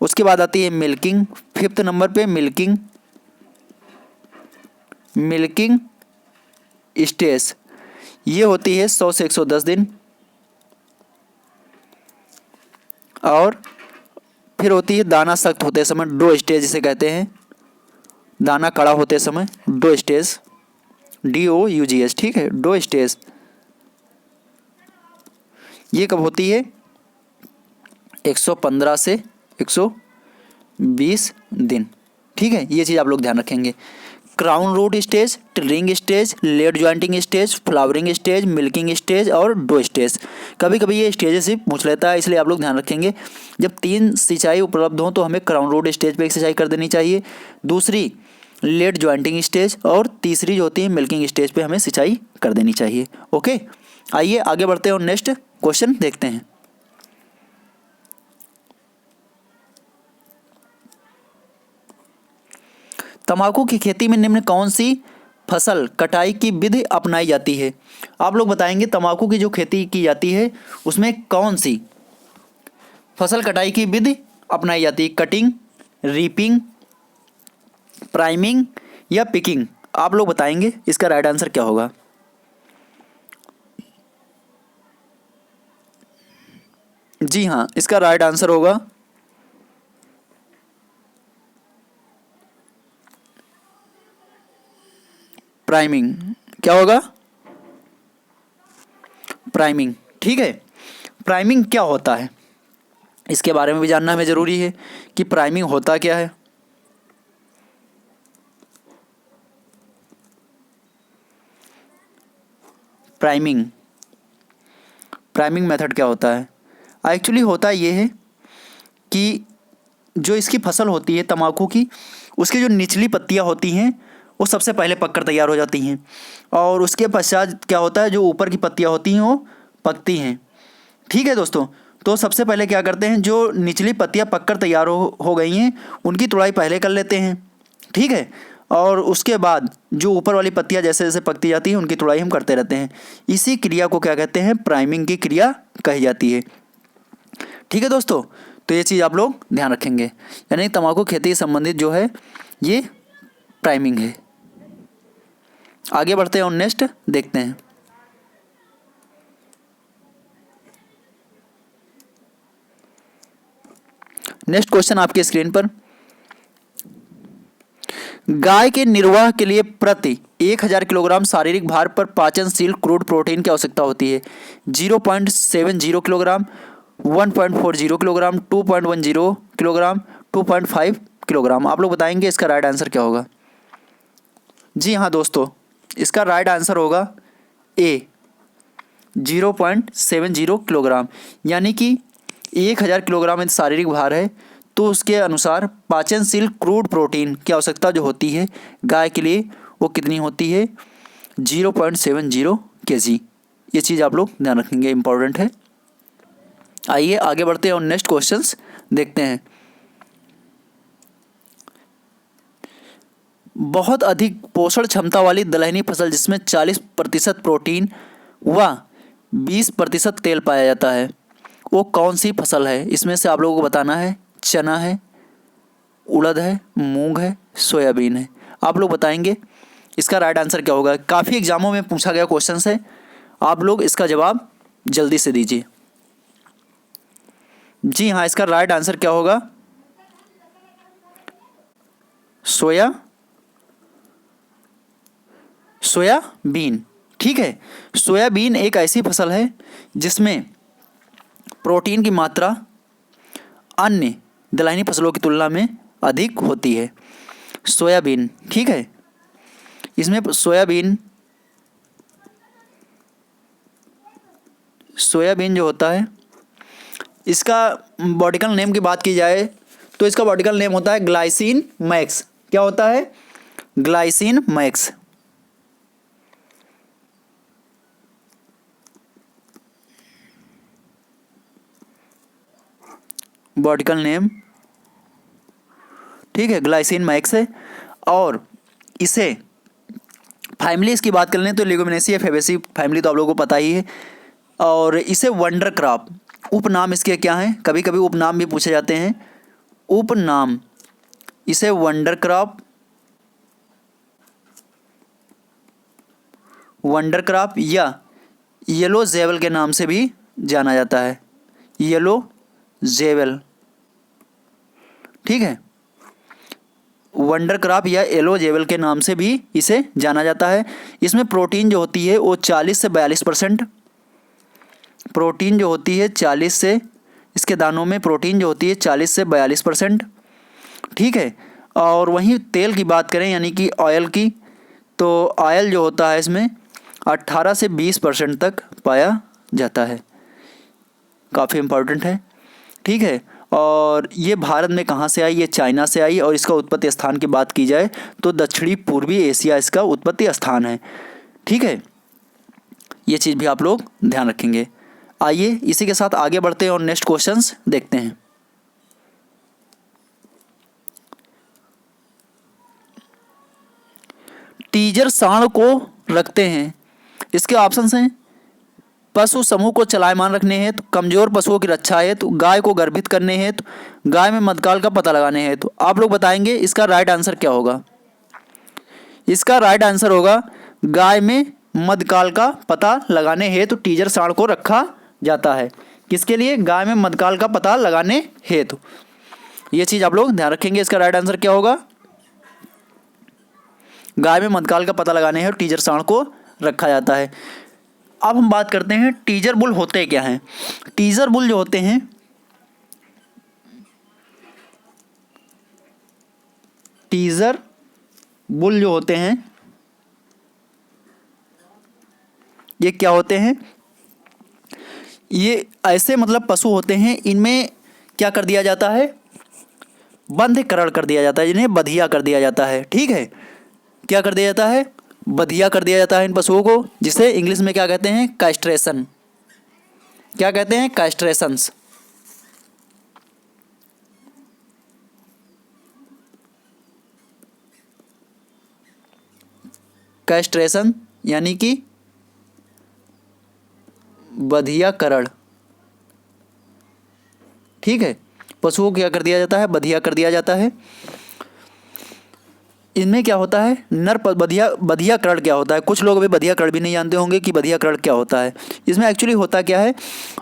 Speaker 1: उसके बाद आती है मिल्किंग, फिफ्थ नंबर पे मिल्किंग, मिल्किंग स्टेज, ये होती है 100 से 110 दिन। और फिर होती है दाना सख्त होते समय, डो स्टेज इसे कहते हैं, दाना कड़ा होते समय, डो स्टेज, DOUGS, ठीक है, डो स्टेज। ये कब होती है? 115 से 120 दिन, ठीक है। ये चीज़ आप लोग ध्यान रखेंगे। Crown root stage, tillering stage, late jointing stage, flowering stage, milking stage और डो स्टेज। कभी कभी ये स्टेजेस से पूछ लेता है, इसलिए आप लोग ध्यान रखेंगे। जब 3 सिंचाई उपलब्ध हों तो हमें क्राउन रूट स्टेज पे एक सिंचाई कर देनी चाहिए, दूसरी लेट ज्वाइंटिंग स्टेज और तीसरी जो होती है मिल्किंग स्टेज पे हमें सिंचाई कर देनी चाहिए। ओके, आइए आगे बढ़ते हैं और नेक्स्ट क्वेश्चन देखते हैं। तंबाकू की खेती में निम्न कौन सी फसल कटाई की विधि अपनाई जाती है? आप लोग बताएंगे तंबाकू की जो खेती की जाती है उसमें कौन सी फसल कटाई की विधि अपनाई जाती है? कटिंग, रीपिंग, प्राइमिंग या पिकिंग? आप लोग बताएंगे इसका राइट आंसर क्या होगा। जी हाँ, इसका राइट आंसर होगा प्राइमिंग। क्या होगा? प्राइमिंग, ठीक है। प्राइमिंग क्या होता है इसके बारे में भी जानना हमें ज़रूरी है कि प्राइमिंग होता क्या है। प्राइमिंग, प्राइमिंग मेथड क्या होता है? एक्चुअली होता ये है कि जो इसकी फसल होती है तंबाकू की, उसकी जो निचली पत्तियां होती हैं वो सबसे पहले पककर तैयार हो जाती हैं, और उसके पश्चात क्या होता है, जो ऊपर की पत्तियां होती हैं वो पकती हैं, ठीक है दोस्तों। तो सबसे पहले क्या करते हैं, जो निचली पत्तियां पककर तैयार हो गई हैं उनकी तुड़ाई पहले कर लेते हैं, ठीक है। और उसके बाद जो ऊपर वाली पत्तियां जैसे जैसे पकती जाती हैं उनकी तुड़ाई हम करते रहते हैं। इसी क्रिया को क्या कहते हैं? प्राइमिंग की क्रिया कही जाती है, ठीक है दोस्तों। तो ये चीज़ आप लोग ध्यान रखेंगे, यानी तंबाकू खेती से संबंधित जो है ये प्राइमिंग है। आगे बढ़ते हैं और नेक्स्ट देखते हैं। नेक्स्ट क्वेश्चन आपके स्क्रीन पर, गाय के निर्वाह के लिए प्रति 1000 किलोग्राम शारीरिक भार पर पाचनशील क्रूड प्रोटीन की आवश्यकता होती है? 0.70 किलोग्राम, 1.40 किलोग्राम, 2.10 किलोग्राम, 2.5 किलोग्राम? आप लोग बताएंगे इसका राइट आंसर क्या होगा। जी हाँ दोस्तों, इसका राइट आंसर होगा ए, 0.70 किलोग्राम, यानी कि 1000 किलोग्राम यदि शारीरिक भार है तो उसके अनुसार पाचनशील क्रूड प्रोटीन की आवश्यकता जो होती है गाय के लिए वो कितनी होती है, 0.70 kg। ये चीज़ आप लोग ध्यान रखेंगे, इम्पॉर्टेंट है। आइए आगे बढ़ते हैं और नेक्स्ट क्वेश्चंस देखते हैं। बहुत अधिक पोषण क्षमता वाली दलहनी फसल जिसमें 40% प्रोटीन व 20% तेल पाया जाता है वो कौन सी फसल है? इसमें से आप लोगों को बताना है, चना है, उड़द है, मूंग है, सोयाबीन है। आप लोग बताएंगे इसका राइट आंसर क्या होगा। काफ़ी एग्जामों में पूछा गया क्वेश्चन है, आप लोग इसका जवाब जल्दी से दीजिए। जी हाँ, इसका राइट आंसर क्या होगा, सोयाबीन। ठीक है, सोयाबीन एक ऐसी फसल है जिसमें प्रोटीन की मात्रा अन्य दलहनी फसलों की तुलना में अधिक होती है। सोयाबीन, ठीक है, इसमें सोयाबीन जो होता है इसका बॉटिकल नेम की बात की जाए तो इसका बॉटिकल नेम होता है ग्लाइसिन मैक्स। क्या होता है, ग्लाइसिन मैक्स। बॉटिकल नेम, ठीक है, ग्लाइसिन मैक्स है। और इसे फैमिली इसकी बात कर लें तो लेगुमिनेसी फेबेसी फैमिली तो आप लोगों को पता ही है। और इसे वंडर क्रॉप, उपनाम इसके क्या हैं, कभी कभी उपनाम भी पूछे जाते हैं। उपनाम इसे वंडर क्रॉप या येलो जेवल के नाम से भी जाना जाता है। येलो जेवल, ठीक है, वंडर क्रॉप या येलो जेवल के नाम से भी इसे जाना जाता है। इसमें प्रोटीन जो होती है वो 40 से 42%, प्रोटीन जो होती है 40 से, इसके दानों में प्रोटीन जो होती है 40 से 42%, ठीक है। और वहीं तेल की बात करें यानी कि ऑयल की, तो ऑयल जो होता है इसमें 18 से 20% तक पाया जाता है। काफ़ी इम्पोर्टेंट है, ठीक है। और ये भारत में कहाँ से आई, ये चाइना से आई। और इसका उत्पत्ति स्थान की बात की जाए तो दक्षिणी पूर्वी एशिया इसका उत्पत्ति स्थान है, ठीक है। ये चीज़ भी आप लोग ध्यान रखेंगे। आइए इसी के साथ आगे बढ़ते हैं और नेक्स्ट क्वेश्चंस देखते हैं। टीजर साँड़ को रखते हैं, इसके ऑप्शंस हैं पशु समूह को चलायमान रखने हेतु, कमजोर पशुओं की रक्षा हेतु, गाय को गर्भित करने हेतु, गाय में मध्यकाल का पता लगाने हेतु। आप लोग बताएंगे इसका राइट आंसर क्या होगा। इसका राइट आंसर होगा गाय में मध्यकाल का पता लगाने हेतु टीजर साँड़ को रखा जाता है। किसके लिए, गाय में मध्यकाल का पता लगाने हेतु। ये चीज़ आप लोग ध्यान रखेंगे, इसका राइट आंसर क्या होगा, गाय में मध्यकाल का पता लगाने हेतु टीजर साँड़ को रखा जाता है। अब हम बात करते हैं टीजर बुल होते क्या हैं। टीजर बुल जो होते हैं, टीजर बुल जो होते हैं ये क्या होते हैं, ये ऐसे मतलब पशु होते हैं, इनमें क्या कर दिया जाता है, बंधीकरण कर दिया जाता है, जिन्हें बधिया कर दिया जाता है, ठीक है। क्या कर दिया जाता है, बधिया कर दिया जाता है इन पशुओं को, जिसे इंग्लिश में क्या कहते हैं, कैस्ट्रेशन। क्या कहते हैं, कैस्ट्रेशंस। कैस्ट्रेशन यानी कि बधियाकरण, ठीक है। पशुओं को क्या कर दिया जाता है, बधिया कर दिया जाता है। इनमें क्या होता है, नर बधियाकरण क्या होता है, कुछ लोग अभी बधियाकरण भी नहीं जानते होंगे कि बधियाकरण क्या होता है। इसमें एक्चुअली होता क्या है,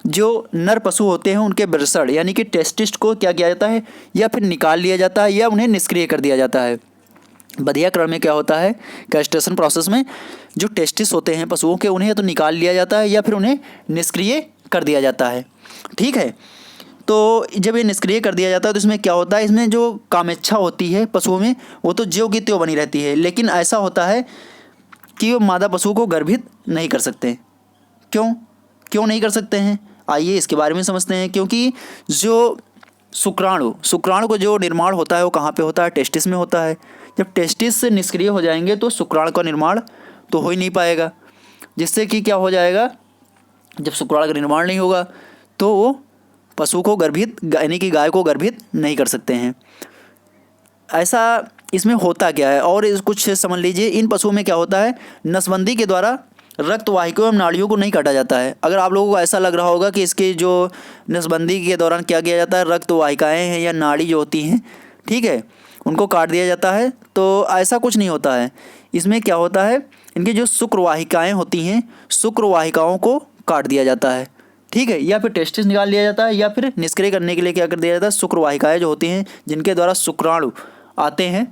Speaker 1: जो नर पशु होते हैं उनके वृषण यानी कि टेस्टिस को क्या किया जाता है, या फिर निकाल लिया जाता है या उन्हें निष्क्रिय कर दिया जाता है। बधियाकरण में क्या होता है, कैस्ट्रेशन प्रोसेस में जो टेस्टिस होते हैं पशुओं के उन्हें तो निकाल लिया जाता है या फिर उन्हें निष्क्रिय कर दिया जाता है, ठीक है। तो जब ये निष्क्रिय कर दिया जाता है तो इसमें क्या होता है, इसमें जो कामेच्छा होती है पशुओं में वो तो ज्यों की त्यों बनी रहती है, लेकिन ऐसा होता है कि वो मादा पशु को गर्भित नहीं कर सकते। क्यों नहीं कर सकते हैं, आइए इसके बारे में समझते हैं। क्योंकि जो शुक्राणु को जो निर्माण होता है वो कहाँ पे होता है? टेस्टिस में होता है। जब टेस्टिस से निष्क्रिय हो जाएंगे तो शुक्राणु का निर्माण तो हो ही नहीं पाएगा, जिससे कि क्या हो जाएगा, जब शुक्राणु का निर्माण नहीं होगा तो वो पशु को गर्भित यानी कि गाय को गर्भित नहीं कर सकते हैं। ऐसा इसमें होता क्या है और कुछ समझ लीजिए। इन पशुओं में क्या होता है, नसबंदी के द्वारा रक्त वाहिकाओं एवं नाड़ियों को नहीं काटा जाता है। अगर आप लोगों को ऐसा लग रहा होगा कि इसकी जो नसबंदी के दौरान क्या किया जाता है, रक्त वाहिकाएँ हैं या नाड़ी जो होती हैं, ठीक है, उनको काट दिया जाता है, तो ऐसा कुछ नहीं होता है। इसमें क्या होता है, इनकी जो शुक्र वाहिकाएँ होती हैं, शुक्र वाहिकाओं को काट दिया जाता है, ठीक है, या फिर टेस्टिस निकाल लिया जाता है, या फिर निष्क्रिय करने के लिए क्या कर दिया जाता है, शुक्र वाहिकाएँ जो होती हैं जिनके द्वारा शुक्राणु आते हैं,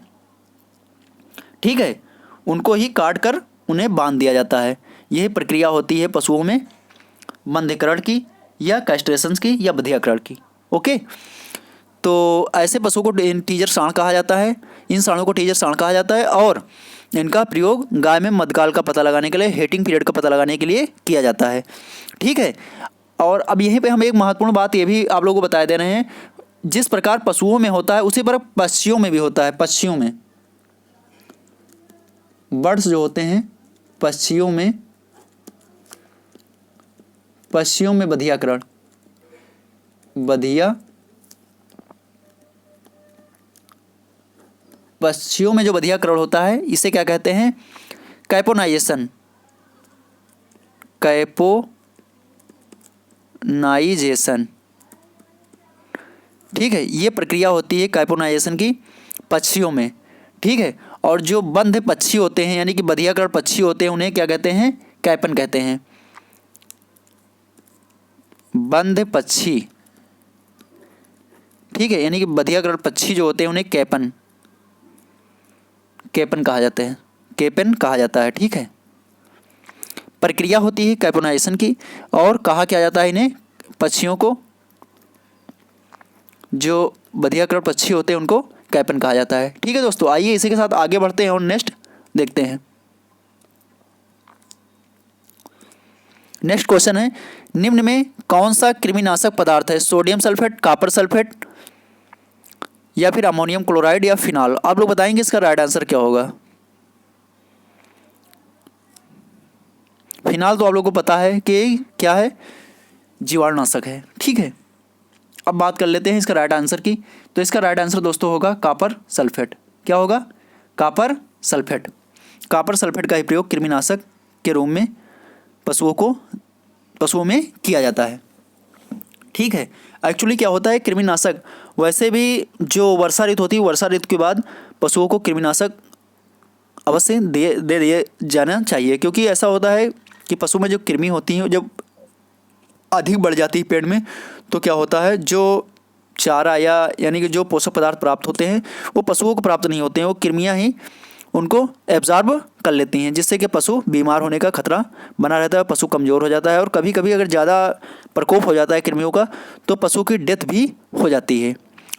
Speaker 1: ठीक है, उनको ही काट कर उन्हें बांध दिया जाता है। यही प्रक्रिया होती है पशुओं में बंधीकरण की या कैस्ट्रेशन की या बधियाकरण की। ओके, तो ऐसे पशुओं को टीजर साँड़ कहा जाता है। इन साँड़ों को टीजर साँड़ कहा जाता है और इनका प्रयोग गाय में मध्यकाल का पता लगाने के लिए, हेटिंग पीरियड का पता लगाने के लिए किया जाता है, ठीक है। और अब यहीं पे हम एक महत्वपूर्ण बात ये भी आप लोगों को बता दे रहे हैं, जिस प्रकार पशुओं में होता है उसी प्रकार पक्षियों में भी होता है। पक्षियों में बर्ड्स जो होते हैं, पक्षियों में बधियाकरण, पक्षियों में जो बधियाकरण होता है इसे क्या कहते हैं, कैपोनाइजेशन, ठीक है, ये प्रक्रिया होती है कैपोनाइजेशन की पक्षियों में, ठीक है। और जो बंध पक्षी होते हैं यानी कि बधियाकरण पक्षी होते हैं उन्हें क्या कहते हैं, कैपन कहते हैं। बंध पक्षी, ठीक है, यानी कि बधियाकरण पक्षी जो होते हैं उन्हें कैपन कहा जाता है, कैपन कहा जाता है, ठीक है। प्रक्रिया होती है कैपोनाइजेशन की और कहा क्या जाता है इन्हें, पक्षियों को, जो बधियाकरण पक्षी होते हैं उनको कैपन कहा जाता है, ठीक है दोस्तों। आइए इसी के साथ आगे बढ़ते हैं और नेक्स्ट देखते हैं। नेक्स्ट क्वेश्चन है, निम्न में कौन सा कृमिनाशक पदार्थ है, सोडियम सल्फेट, कॉपर सल्फेट या फिर अमोनियम क्लोराइड या फिनॉल? आप लोग बताएंगे इसका राइट आंसर क्या होगा। फिनॉल तो आप लोगों को पता है कि क्या है, जीवाणुनाशक है, ठीक है। अब बात कर लेते हैं इसका राइट आंसर की। तो इसका राइट आंसर दोस्तों होगा कॉपर सल्फेट। क्या होगा, कॉपर सल्फेट। कॉपर सल्फेट का ही प्रयोग कृमिनाशक के रूप में पशुओं में किया जाता है, ठीक है। एक्चुअली क्या होता है, कृमिनाशक वैसे भी जो वर्षा ऋतु होती है, वर्षा ऋतु के बाद पशुओं को कृमिनाशक अवश्य दे दिए जाना चाहिए। क्योंकि ऐसा होता है कि पशु में जो कृमि होती हैं जब अधिक बढ़ जाती है पेट में, तो क्या होता है, जो चारा यानी कि जो पोषक पदार्थ प्राप्त होते हैं वो पशुओं को प्राप्त नहीं होते हैं, वो कृमियाँ ही उनको एब्जॉर्ब कर लेती हैं, जिससे कि पशु बीमार होने का खतरा बना रहता है, पशु कमज़ोर हो जाता है और कभी कभी अगर ज़्यादा प्रकोप हो जाता है कृमियों का तो पशु की डेथ भी हो जाती है,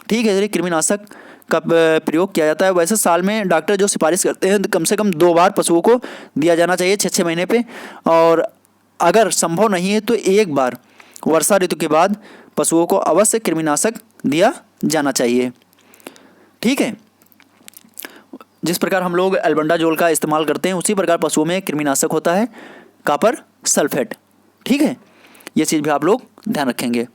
Speaker 1: ठीक है। इसलिए कृमिनाशक का प्रयोग किया जाता है। वैसे साल में डॉक्टर जो सिफारिश करते हैं कम से कम 2 बार पशुओं को दिया जाना चाहिए 6-6 महीने पे, और अगर संभव नहीं है तो 1 बार वर्षा ऋतु के बाद पशुओं को अवश्य कृमिनाशक दिया जाना चाहिए, ठीक है। जिस प्रकार हम लोग एल्बेंडाजोल का इस्तेमाल करते हैं उसी प्रकार पशुओं में कृमिनाशक होता है कॉपर सल्फेट, ठीक है। ये चीज़ भी आप लोग ध्यान रखेंगे।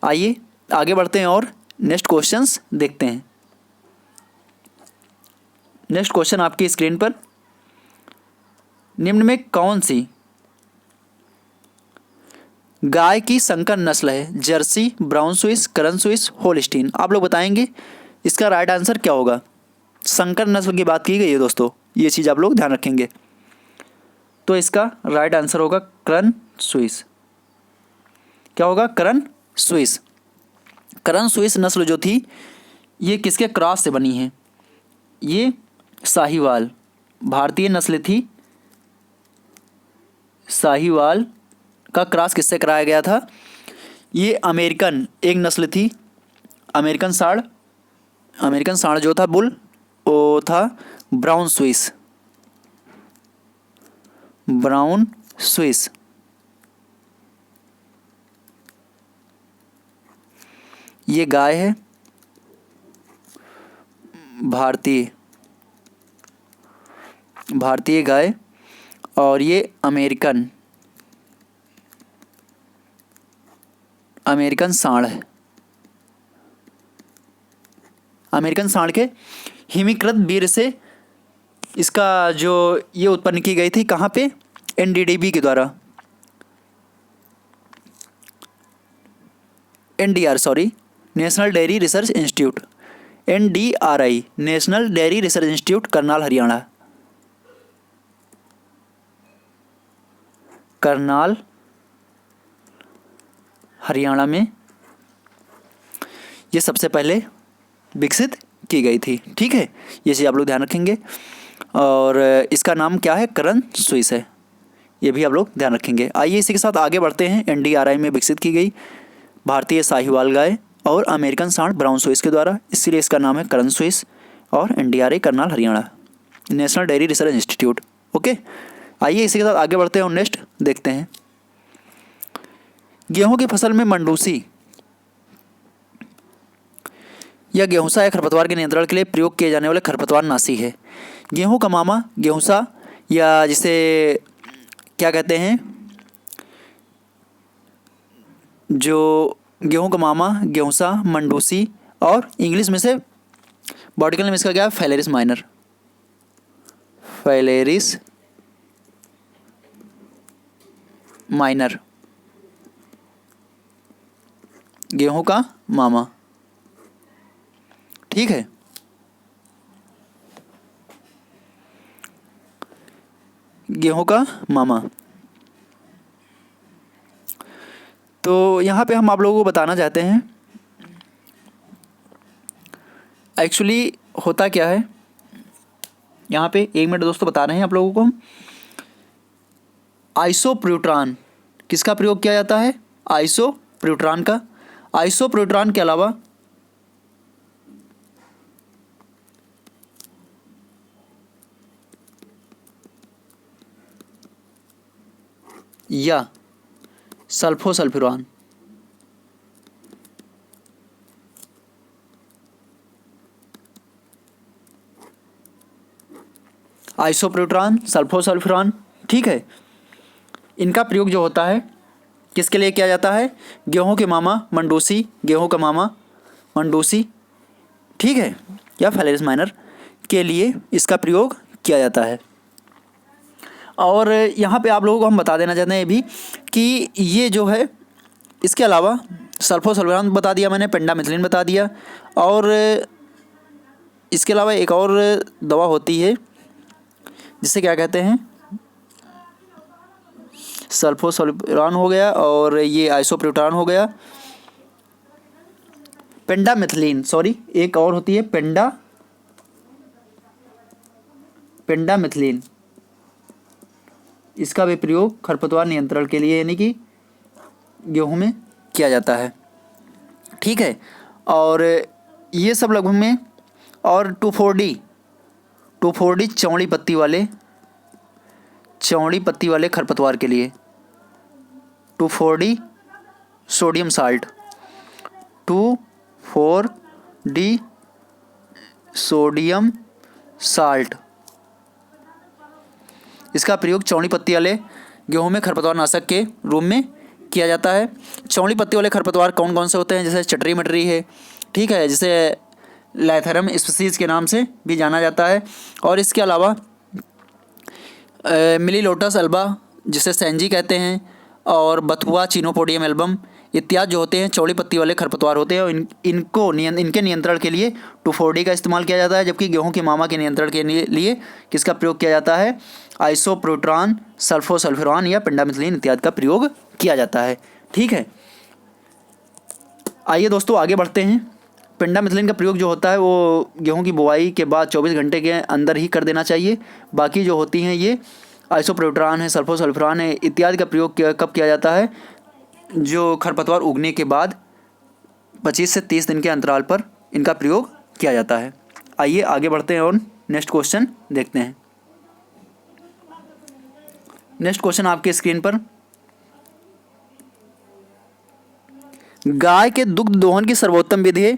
Speaker 1: आइए आगे बढ़ते हैं और नेक्स्ट क्वेश्चंस देखते हैं। नेक्स्ट क्वेश्चन आपकी स्क्रीन पर, निम्न में कौन सी गाय की संकर नस्ल है, जर्सी, ब्राउन स्विस, करन स्विस, होल्स्टीन? आप लोग बताएंगे इसका राइट आंसर क्या होगा। संकर नस्ल की बात की गई है दोस्तों, ये चीज़ आप लोग ध्यान रखेंगे। तो इसका राइट आंसर होगा करन स्विस। क्या होगा, करन स्विस। करन स्विस नस्ल जो थी ये किसके क्रॉस से बनी है, ये साहीवाल भारतीय नस्ल थी। साहीवाल का क्रॉस किससे कराया गया था, ये अमेरिकन एक नस्ल थी, अमेरिकन सांड जो था बुल, वो था ब्राउन स्विस। ये गाय है, भारतीय गाय, और ये अमेरिकन सांड है। अमेरिकन सांड के हिमीकृत वीर्य से इसका जो ये उत्पन्न की गई थी, कहाँ पे? एनडीडीबी के द्वारा, national dairy research institute, NDRI, national dairy research institute, Karnal Haryana में ये सबसे पहले विकसित की गई थी। ठीक है, ये चीज़ आप लोग ध्यान रखेंगे। और इसका नाम क्या है? करण स्विस है, ये भी आप लोग ध्यान रखेंगे। आइए इसी के साथ आगे बढ़ते हैं। NDRI में विकसित की गई भारतीय साहिवाल गाय और अमेरिकन सांड ब्राउन स्विस के द्वारा, इसीलिए इसका नाम है करण स्विस, और NDRI Karnal Haryana, national dairy research institute. Okay, आइए इसी के साथ आगे बढ़ते हैं और नेक्स्ट देखते हैं। गेहूं की फसल में मंडूसी या गेहूंसा या खरपतवार के नियंत्रण के लिए प्रयोग किए जाने वाले खरपतवार नाशी है। गेहूं का मामा गेहूंसा, या जिसे क्या कहते हैं, जो गेहूं का मामा गेहूंसा, मंडूसी, और इंग्लिश में से बॉटिकल नेम इसका क्या है? फैलेरिस माइनर, गेहूं का मामा। ठीक है, गेहूं का मामा। तो यहाँ पे हम आप लोगों को बताना चाहते हैं एक्चुअली होता क्या है। यहाँ पे 1 मिनट दोस्तों बता रहे हैं आप लोगों को हम। आइसोप्यूट्रान किसका प्रयोग किया जाता है? आइसोप्यूट्रान का। आइसोप्यूट्रान के अलावा या सल्फोसल्फ्यूरान, आइसोप्यूट्रान, सल्फोसल्फ्यूरान। ठीक है, इनका प्रयोग जो होता है किसके लिए किया जाता है? गेहूं के मामा मंडूसी, गेहूं का मामा मंडूसी, ठीक है, या फैलेरिस माइनर के लिए इसका प्रयोग किया जाता है। और यहाँ पे आप लोगों को हम बता देना चाहते हैं भी कि ये जो है, इसके अलावा सल्फोसल्फ्यूरान बता दिया मैंने, पेंडामिथिलिन बता दिया, और इसके अलावा एक और दवा होती है जिसे क्या कहते हैं, सल्फोसल्फ्यूरान हो गया, और ये आइसोप्यूट्रान हो गया, पेंडामिथिलिन, एक और होती है पेंडामिथिलिन। इसका भी प्रयोग खरपतवार नियंत्रण के लिए यानी कि गेहूं में किया जाता है। ठीक है, और ये सब लगभग में, और 2,4-D चौड़ी पत्ती वाले खरपतवार के लिए 2,4-D sodium salt, 2,4-D sodium salt, इसका प्रयोग चौड़ी पत्ती वाले गेहूं में खरपतवार नाशक के रूप में किया जाता है। चौड़ी पत्ती वाले खरपतवार कौन कौन से होते हैं? जैसे चटरी मटरी है, ठीक है, जिसे लैथरम स्पीसीज के नाम से भी जाना जाता है, और इसके अलावा मिलीलोटस अल्बा जिसे सेंजी कहते हैं, और बथुआ चिनोपोडियम एल्बम इत्यादि जो होते हैं चौड़ी पत्ती वाले खरपतवार होते हैं, और इनके नियंत्रण के लिए 2,4-D का इस्तेमाल किया जाता है। जबकि गेहूं के मामा के नियंत्रण के लिए किसका प्रयोग किया जाता है? आइसोप्यूट्रान, सल्फोसल्फ्यूरान या पेंडामिथिलिन इत्यादि का प्रयोग किया जाता है। ठीक है, आइए दोस्तों आगे बढ़ते हैं। पेंडामिथिलिन का प्रयोग जो होता है वो गेहूं की बुआई के बाद 24 घंटे के अंदर ही कर देना चाहिए। बाकी जो होती हैं ये आइसोप्यूट्रान है, सल्फोसल्फ्यूरान है इत्यादि का प्रयोग कब किया जाता है? जो खरपतवार उगने के बाद 25 से 30 दिन के अंतराल पर इनका प्रयोग किया जाता है। आइए आगे बढ़ते हैं और नेक्स्ट क्वेश्चन देखते हैं। नेक्स्ट क्वेश्चन आपके स्क्रीन पर, गाय के दुग्ध दोहन की सर्वोत्तम विधि है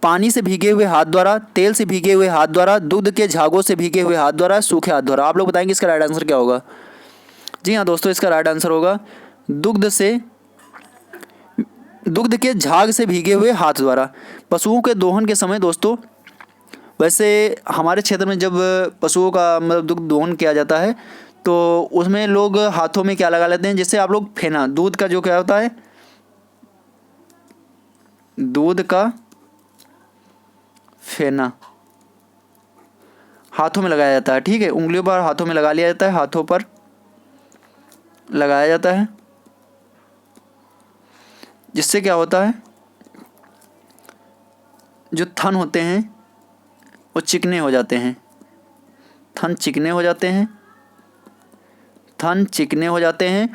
Speaker 1: पानी से भीगे हुए हाथ द्वारा, तेल से भीगे हुए हाथ द्वारा, दुग्ध के झागों से भीगे हुए हाथ द्वारा, सूखे हाथ द्वारा। आप लोग बताएंगे इसका राइट आंसर क्या होगा। जी हाँ दोस्तों, इसका राइट आंसर होगा दुग्ध के झाग से भीगे हुए हाथ द्वारा। पशुओं के दोहन के समय दोस्तों, वैसे हमारे क्षेत्र में जब पशुओं का मतलब दुग्ध दोहन किया जाता है तो उसमें लोग हाथों में क्या लगा लेते हैं, जैसे आप लोग फेना, दूध का जो क्या होता है, दूध का फेना हाथों में लगाया जाता है। ठीक है, उंगलियों पर हाथों में लगा लिया जाता है, हाथों पर लगाया जाता है, जिससे क्या होता है, जो थन होते हैं वो चिकने हो जाते हैं, थन चिकने हो जाते हैं, थन चिकने हो जाते हैं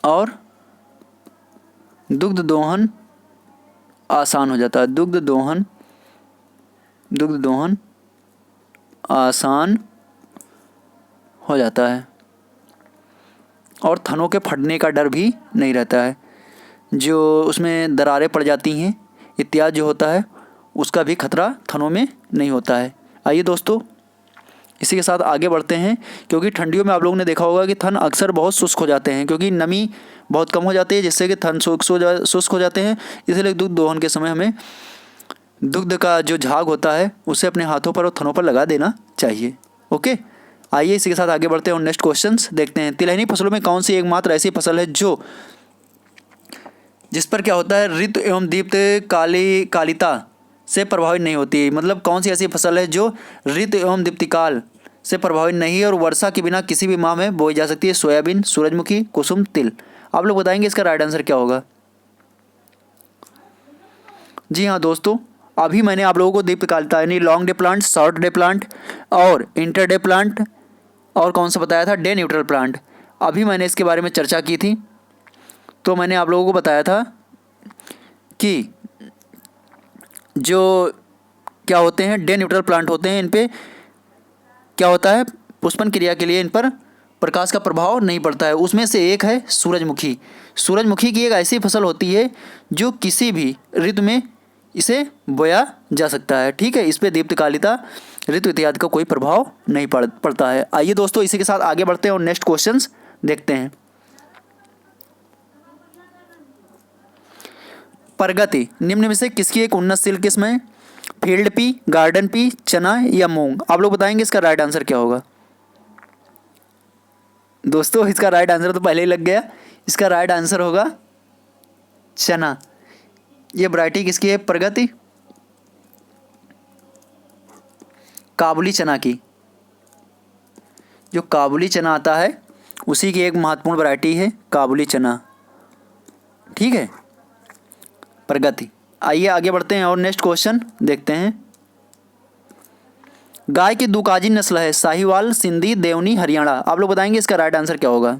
Speaker 1: और दुग्ध दोहन आसान हो जाता है, दुग्ध दोहन आसान हो जाता है और थनों के फटने का डर भी नहीं रहता है, जो उसमें दरारें पड़ जाती हैं इत्यादि जो होता है उसका भी खतरा थनों में नहीं होता है। आइए दोस्तों इसी के साथ आगे बढ़ते हैं, क्योंकि ठंडियों में आप लोगों ने देखा होगा कि थन अक्सर बहुत शुष्क हो जाते हैं, क्योंकि नमी बहुत कम हो जाती है जिससे कि थन शुष्क हो जाते हैं। इसलिए दुग्ध दोहन के समय हमें दुग्ध का जो झाग होता है उसे अपने हाथों पर और थनों पर लगा देना चाहिए। ओके, आइए इसी के साथ आगे बढ़ते हैं और नेक्स्ट क्वेश्चंस देखते हैं। तिलहनी फसलों में कौन सी एकमात्र ऐसी फसल है जिस पर क्या होता है, ऋतु एवं दीप्त कालिता से प्रभावित नहीं होती। मतलब कौन सी ऐसी फसल है जो ऋतु एवं दीप्तिकाल से प्रभावित नहीं है और वर्षा के बिना किसी भी माह में बोई जा सकती है। सोयाबीन, सूरजमुखी, कुसुम, तिल। आप लोग बताएंगे इसका राइट आंसर क्या होगा। जी हाँ दोस्तों, अभी मैंने आप लोगों को दीप्तिकालिता यानी long day plant, short day plant और इंटर डे प्लांट और कौन सा बताया था, डे न्यूट्रल प्लांट। अभी मैंने इसके बारे में चर्चा की थी, तो मैंने आप लोगों को बताया था कि जो क्या होते हैं, डे न्यूट्रल प्लांट होते हैं, इन पे क्या होता है, पुष्पन क्रिया के लिए इन पर प्रकाश का प्रभाव नहीं पड़ता है। उसमें से एक है सूरजमुखी। सूरजमुखी की एक ऐसी फसल होती है जो किसी भी ऋतु में इसे बोया जा सकता है। ठीक है, इस पर दीप्तिकालिता, ऋतु इत्यादि का कोई प्रभाव नहीं पड़ता है। आइए दोस्तों इसी के साथ आगे बढ़ते हैं और नेक्स्ट क्वेश्चंस देखते हैं। प्रगति निम्न में से किसकी एक उन्नतशील किस्म है, फील्ड पी, गार्डन पी, चना या मूंग। आप लोग बताएंगे इसका राइट आंसर क्या होगा। दोस्तों इसका राइट आंसर तो पहले ही लग गया, इसका राइट आंसर होगा चना। ये वैरायटी किसकी है, प्रगति काबुली चना की। जो काबुली चना आता है उसी की एक महत्वपूर्ण वैरायटी है काबुली चना। ठीक है, प्रगति। आइए आगे बढ़ते हैं और नेक्स्ट क्वेश्चन देखते हैं। गाय की दुकाजी नस्ल है साहिवाल, सिंधी, देवनी, हरियाणा। आप लोग बताएंगे इसका राइट आंसर क्या होगा।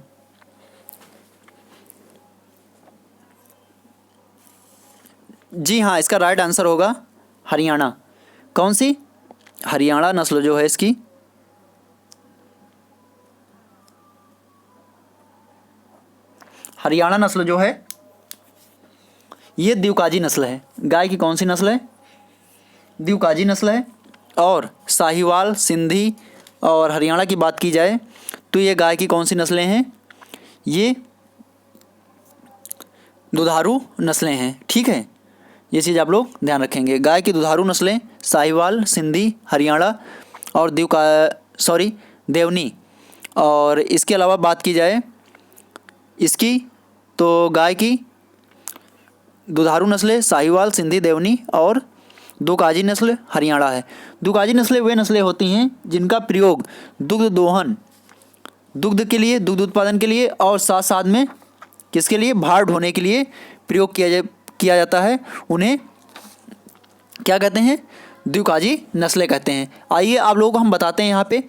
Speaker 1: जी हाँ, इसका राइट आंसर होगा हरियाणा। कौन सी, हरियाणा नस्ल जो है इसकी, हरियाणा नस्ल जो है ये द्विकाजी नस्ल है। गाय की कौन सी नस्ल है, द्विकाजी नस्ल है। और साहिवाल, सिंधी और हरियाणा की बात की जाए तो ये गाय की कौन सी नस्लें हैं, ये दुधारू नस्लें हैं। ठीक है, ये चीज़ आप लोग ध्यान रखेंगे। गाय की दुधारू नस्लें साहिवाल, सिंधी, हरियाणा और देवनी। और इसके अलावा बात की जाए इसकी तो गाय की दुधारू नस्लें साहिवाल, सिंधी, देवनी और दुकाजी नस्ल हरियाणा है। दुकाजी नस्लें वे नस्लें होती हैं जिनका प्रयोग दुग्ध दोहन, दुग्ध के लिए, दुग्ध उत्पादन के लिए और साथ साथ में किसके लिए, भार ढोने के लिए प्रयोग किया जाता है। उन्हें क्या कहते हैं, द्विकाजी नस्लें कहते हैं। आइए आप लोगों को हम बताते हैं यहाँ पे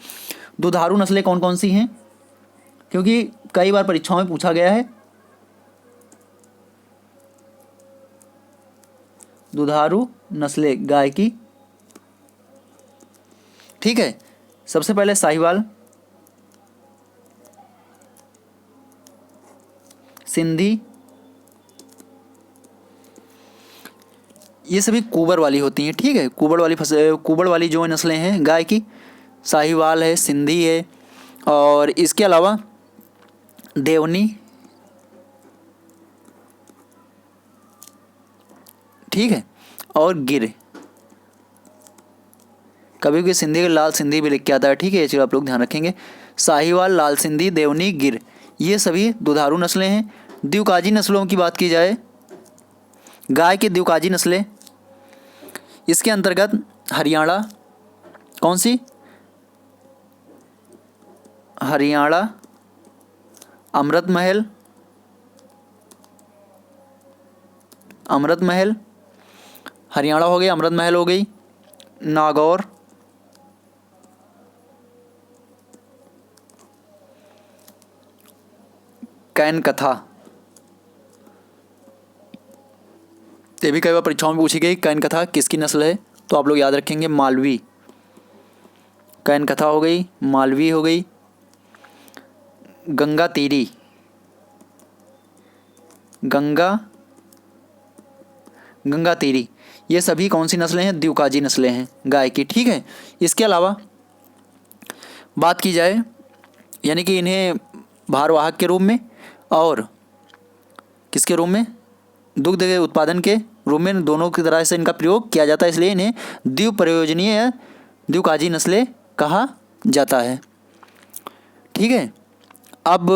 Speaker 1: दुधारू नस्लें कौन कौन सी हैं, क्योंकि कई बार परीक्षाओं में पूछा गया है। दुधारू नस्लें गाय की, ठीक है। सबसे पहले साहिवाल, सिंधी, ये सभी कुबर वाली होती हैं, ठीक है। कुबर वाली जो नस्लें हैं गाय की, साहिवाल है, सिंधी है, और इसके अलावा देवनी, ठीक है, और गिर। कभी भी सिंधी के लाल सिंधी भी लिख के आता है, ठीक है, ये चीज़ आप लोग ध्यान रखेंगे। साहिवाल, लाल सिंधी, देवनी, गिर, ये सभी दुधारू नस्लें हैं। द्विकाजी नस्लों की बात की जाए, गाय की द्विकाजी नस्लें, इसके अंतर्गत हरियाणा, कौन सी, हरियाणा, अमृत महल, हरियाणा हो गई, अमृत महल हो गई, नागौर, कैन कथा। ये भी कई बार परीक्षाओं में पूछी गई, कैन कथा किसकी नस्ल है, तो आप लोग याद रखेंगे मालवी। कैन कथा हो गई, मालवी हो गई, गंगा तीरी, गंगा तीरी, ये सभी कौन सी नस्लें हैं, द्विकाजी नस्लें हैं गाय की, ठीक है। इसके अलावा बात की जाए, यानी कि इन्हें भारवाहक के रूप में और किसके रूप में, दुग्ध के उत्पादन के रूप में, दोनों की तरह से इनका प्रयोग किया जाता है, इसलिए इन्हें द्विप्रयोजनीय या द्विकाजी नस्लें कहा जाता है, ठीक है। अब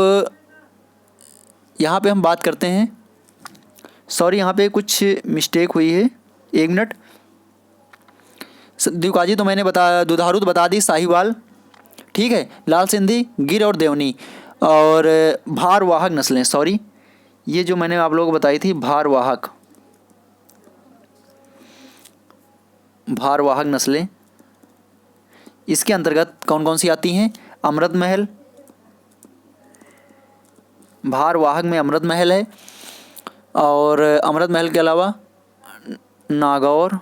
Speaker 1: यहाँ पे हम बात करते हैं, सॉरी यहाँ पे कुछ मिस्टेक हुई है, 1 मिनट। द्विकाजी तो मैंने दुधारू तो बता दी, साहिवाल, ठीक है, लाल सिंधी, गिर और देवनी, और भारवाहक नस्लें, सॉरी ये जो मैंने आप लोगों को बताई थी, भारवाहक नस्लें, इसके अंतर्गत कौन कौन सी आती हैं, अमृत महल, भारवाहक में अमृत महल है, और अमृत महल के अलावा नागौर,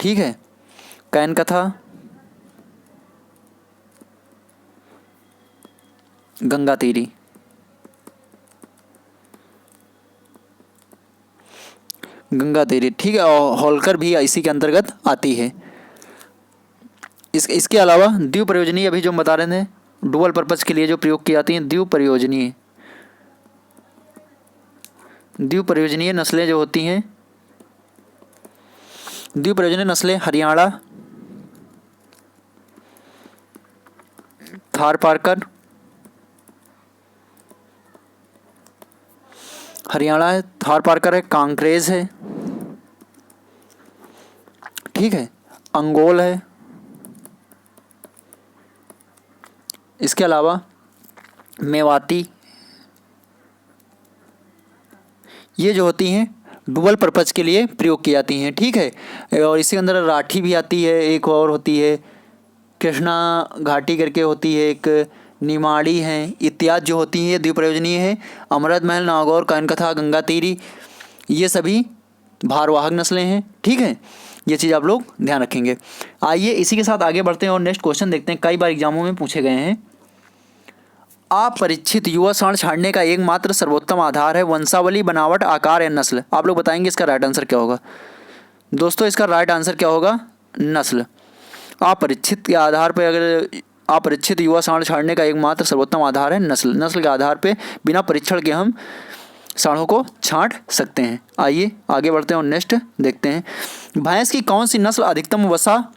Speaker 1: ठीक है, कैन कथा, गंगा तीरी, ठीक है, और होलकर भी इसी के अंतर्गत आती है। इसके अलावा द्विप्रयोजनीय, अभी जो हम बता रहे थे, डुअल पर्पज के लिए जो प्रयोग की जाती हैं, द्विप्रयोजनीय नस्लें जो होती हैं, द्विप्रयोजनीय नस्लें हरियाणा, थारपारकर, हरियाणा है, थारपारकर है, कांकरेज है, ठीक है, अंगोल है, इसके अलावा मेवाती, ये जो होती हैं डुअल पर्पज के लिए प्रयोग की जाती हैं, ठीक है। और इसके अंदर राठी भी आती है, एक और होती है कृष्णा घाटी करके होती है, एक निमाड़ी हैं, इत्यादि जो होती हैं द्विप्रयोजनीय है। अमृत महल, नागौर, कैन कथा, गंगा तीरी, ये सभी भारवाहक नस्लें हैं, ठीक है। ये चीज़ आप लोग ध्यान रखेंगे। आइए इसी के साथ आगे बढ़ते हैं और नेक्स्ट क्वेश्चन देखते हैं, कई बार एग्जामों में पूछे गए हैं। अपरिच्छित युवा सांड छांटने का एकमात्र सर्वोत्तम आधार है वंशावली, बनावट, आकार या नस्ल। आप लोग बताएंगे इसका राइट आंसर क्या होगा। दोस्तों इसका राइट आंसर क्या होगा, नस्ल। अपरिच्छित के आधार पर, अगर अपरिच्छित युवा सांड छांटने का एकमात्र सर्वोत्तम आधार है नस्ल। नस्ल के आधार पर बिना परीक्षण के हम सांडों को छांट सकते हैं। आइए आगे बढ़ते हैं और नेक्स्ट देखते हैं। भैंस की कौन सी नस्ल अधिकतम वसा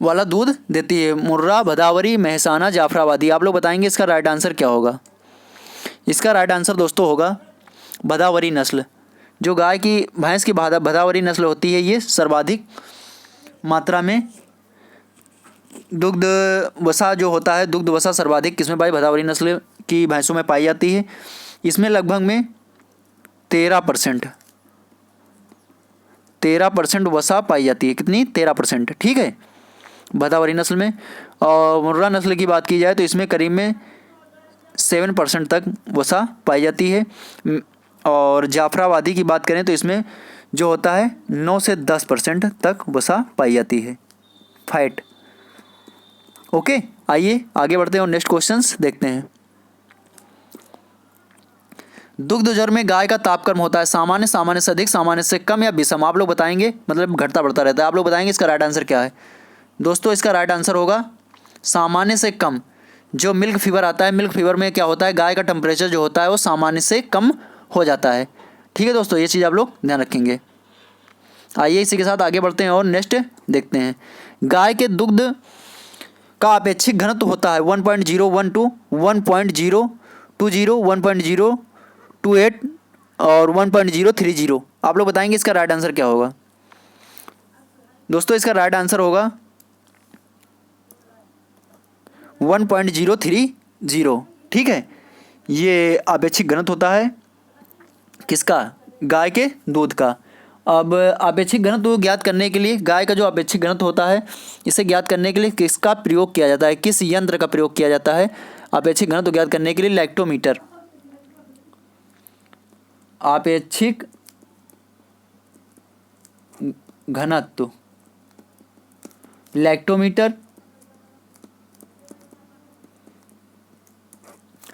Speaker 1: वाला दूध देती है। मुर्रा, भदावरी, मेहसाना, जाफराबादी। आप लोग बताएंगे इसका राइट आंसर क्या होगा। इसका राइट आंसर दोस्तों होगा भदावरी नस्ल। जो गाय की भैंस की भदावरी नस्ल होती है, ये सर्वाधिक मात्रा में दुग्ध वसा जो होता है, दुग्ध वसा सर्वाधिक किसमें भाई, भदावरी नस्ल की भैंसों में पाई जाती है। इसमें लगभग में 13% वसा पाई जाती है। कितनी, 13%, ठीक है, भदावरी नस्ल में। और मुर्रा नस्ल की बात की जाए तो इसमें करीब में 7% तक वसा पाई जाती है। और जाफराबादी की बात करें तो इसमें जो होता है 9 से 10% तक वसा पाई जाती है, फैट। ओके, आइए आगे बढ़ते हैं और नेक्स्ट क्वेश्चंस देखते हैं। दुग्ध ज्वर में गाय का तापक्रम होता है सामान्य, सामान्य से अधिक, सामान्य से कम या विषम। आप लोग बताएंगे, मतलब घटता बढ़ता रहता है। आप लोग बताएंगे इसका राइट आंसर क्या है। दोस्तों इसका राइट आंसर होगा सामान्य से कम। जो मिल्क फीवर आता है, मिल्क फीवर में क्या होता है, गाय का टेम्परेचर जो होता है वो सामान्य से कम हो जाता है। ठीक है दोस्तों, ये चीज़ आप लोग ध्यान रखेंगे। आइए इसी के साथ आगे बढ़ते हैं और नेक्स्ट देखते हैं। गाय के दुग्ध का अपेक्षित घनत्व होता है 1.012, 1.020, 1.028 और 1.030। आप लोग बताएंगे इसका राइट आंसर क्या होगा। दोस्तों इसका राइट आंसर होगा 1.030। ठीक है, ये अपेक्षित घनत्व होता है किसका, गाय के दूध का। अब अपेक्षित घनत्व ज्ञात करने के लिए, गाय का जो अपेक्षित घनत्व होता है इसे ज्ञात करने के लिए किसका प्रयोग किया जाता है, किस यंत्र का प्रयोग किया जाता है अपेक्षित घनत्व ज्ञात करने के लिए। लैक्टोमीटर। अपेक्षित घनत्व, लैक्टोमीटर,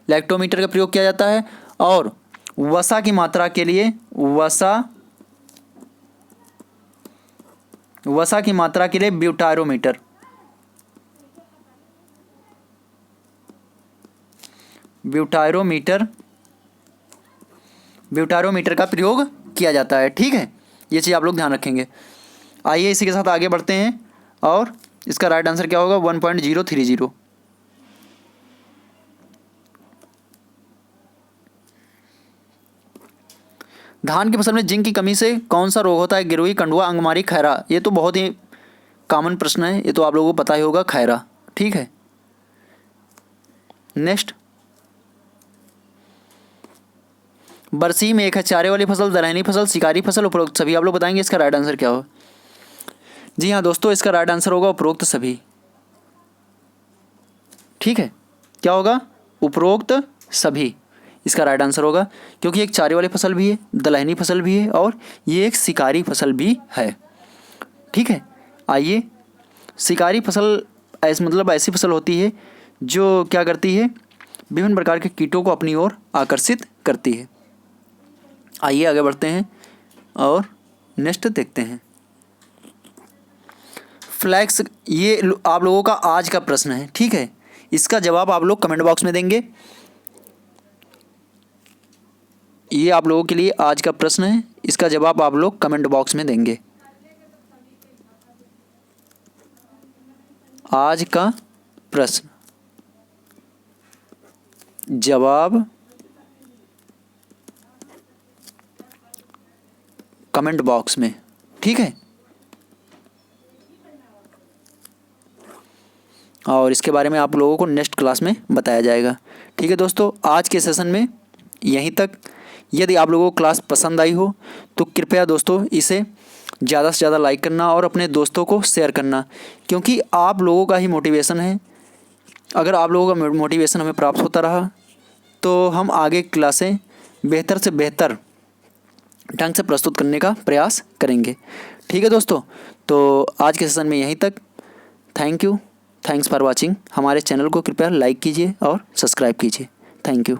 Speaker 1: लैक्टोमीटर का प्रयोग किया जाता है। और वसा की मात्रा के लिए, वसा की मात्रा के लिए ब्यूटारोमीटर, ब्यूटारोमीटर का प्रयोग किया जाता है। ठीक है, ये चीज़ आप लोग ध्यान रखेंगे। आइए इसी के साथ आगे बढ़ते हैं और इसका राइट आंसर क्या होगा 1.030। धान की फसल में जिंक की कमी से कौन सा रोग होता है, गिरोही, कंडुआ, अंगमारी, खैरा। ये तो बहुत ही कॉमन प्रश्न है, ये तो आप लोगों को पता ही होगा, खैरा। ठीक है, नेक्स्ट। बरसी में एक है चारे वाली फसल, दलहनी फसल, शिकारी फसल, उपरोक्त सभी। आप लोग बताएंगे इसका राइट आंसर क्या होगा। जी हाँ दोस्तों, इसका राइट आंसर होगा उपरोक्त सभी। ठीक है, क्या होगा, उपरोक्त सभी इसका राइट आंसर होगा, क्योंकि एक चारे वाली फसल भी है, दलहनी फसल भी है और ये एक शिकारी फसल भी है। ठीक है, आइए, शिकारी फसल मतलब ऐसी फसल होती है जो क्या करती है, विभिन्न प्रकार के कीटों को अपनी ओर आकर्षित करती है। आइए आगे बढ़ते हैं और नेक्स्ट देखते हैं। फ्लैक्स, ये आप लोगों का आज का प्रश्न है। ठीक है, इसका जवाब आप लोग कमेंट बॉक्स में देंगे। ये आप लोगों के लिए आज का प्रश्न है, इसका जवाब आप लोग कमेंट बॉक्स में देंगे। आज का प्रश्न, जवाब कमेंट बॉक्स में। ठीक है, और इसके बारे में आप लोगों को नेक्स्ट क्लास में बताया जाएगा। ठीक है दोस्तों, आज के सेशन में यहीं तक। यदि आप लोगों को क्लास पसंद आई हो तो कृपया दोस्तों इसे ज़्यादा से ज़्यादा लाइक करना और अपने दोस्तों को शेयर करना, क्योंकि आप लोगों का ही मोटिवेशन है। अगर आप लोगों का मोटिवेशन हमें प्राप्त होता रहा तो हम आगे क्लासें बेहतर से बेहतर ढंग से प्रस्तुत करने का प्रयास करेंगे। ठीक है दोस्तों, तो आज के सेशन में यहीं तक। Thank you, thanks for watching. हमारे चैनल को कृपया लाइक कीजिए और सब्सक्राइब कीजिए। Thank you.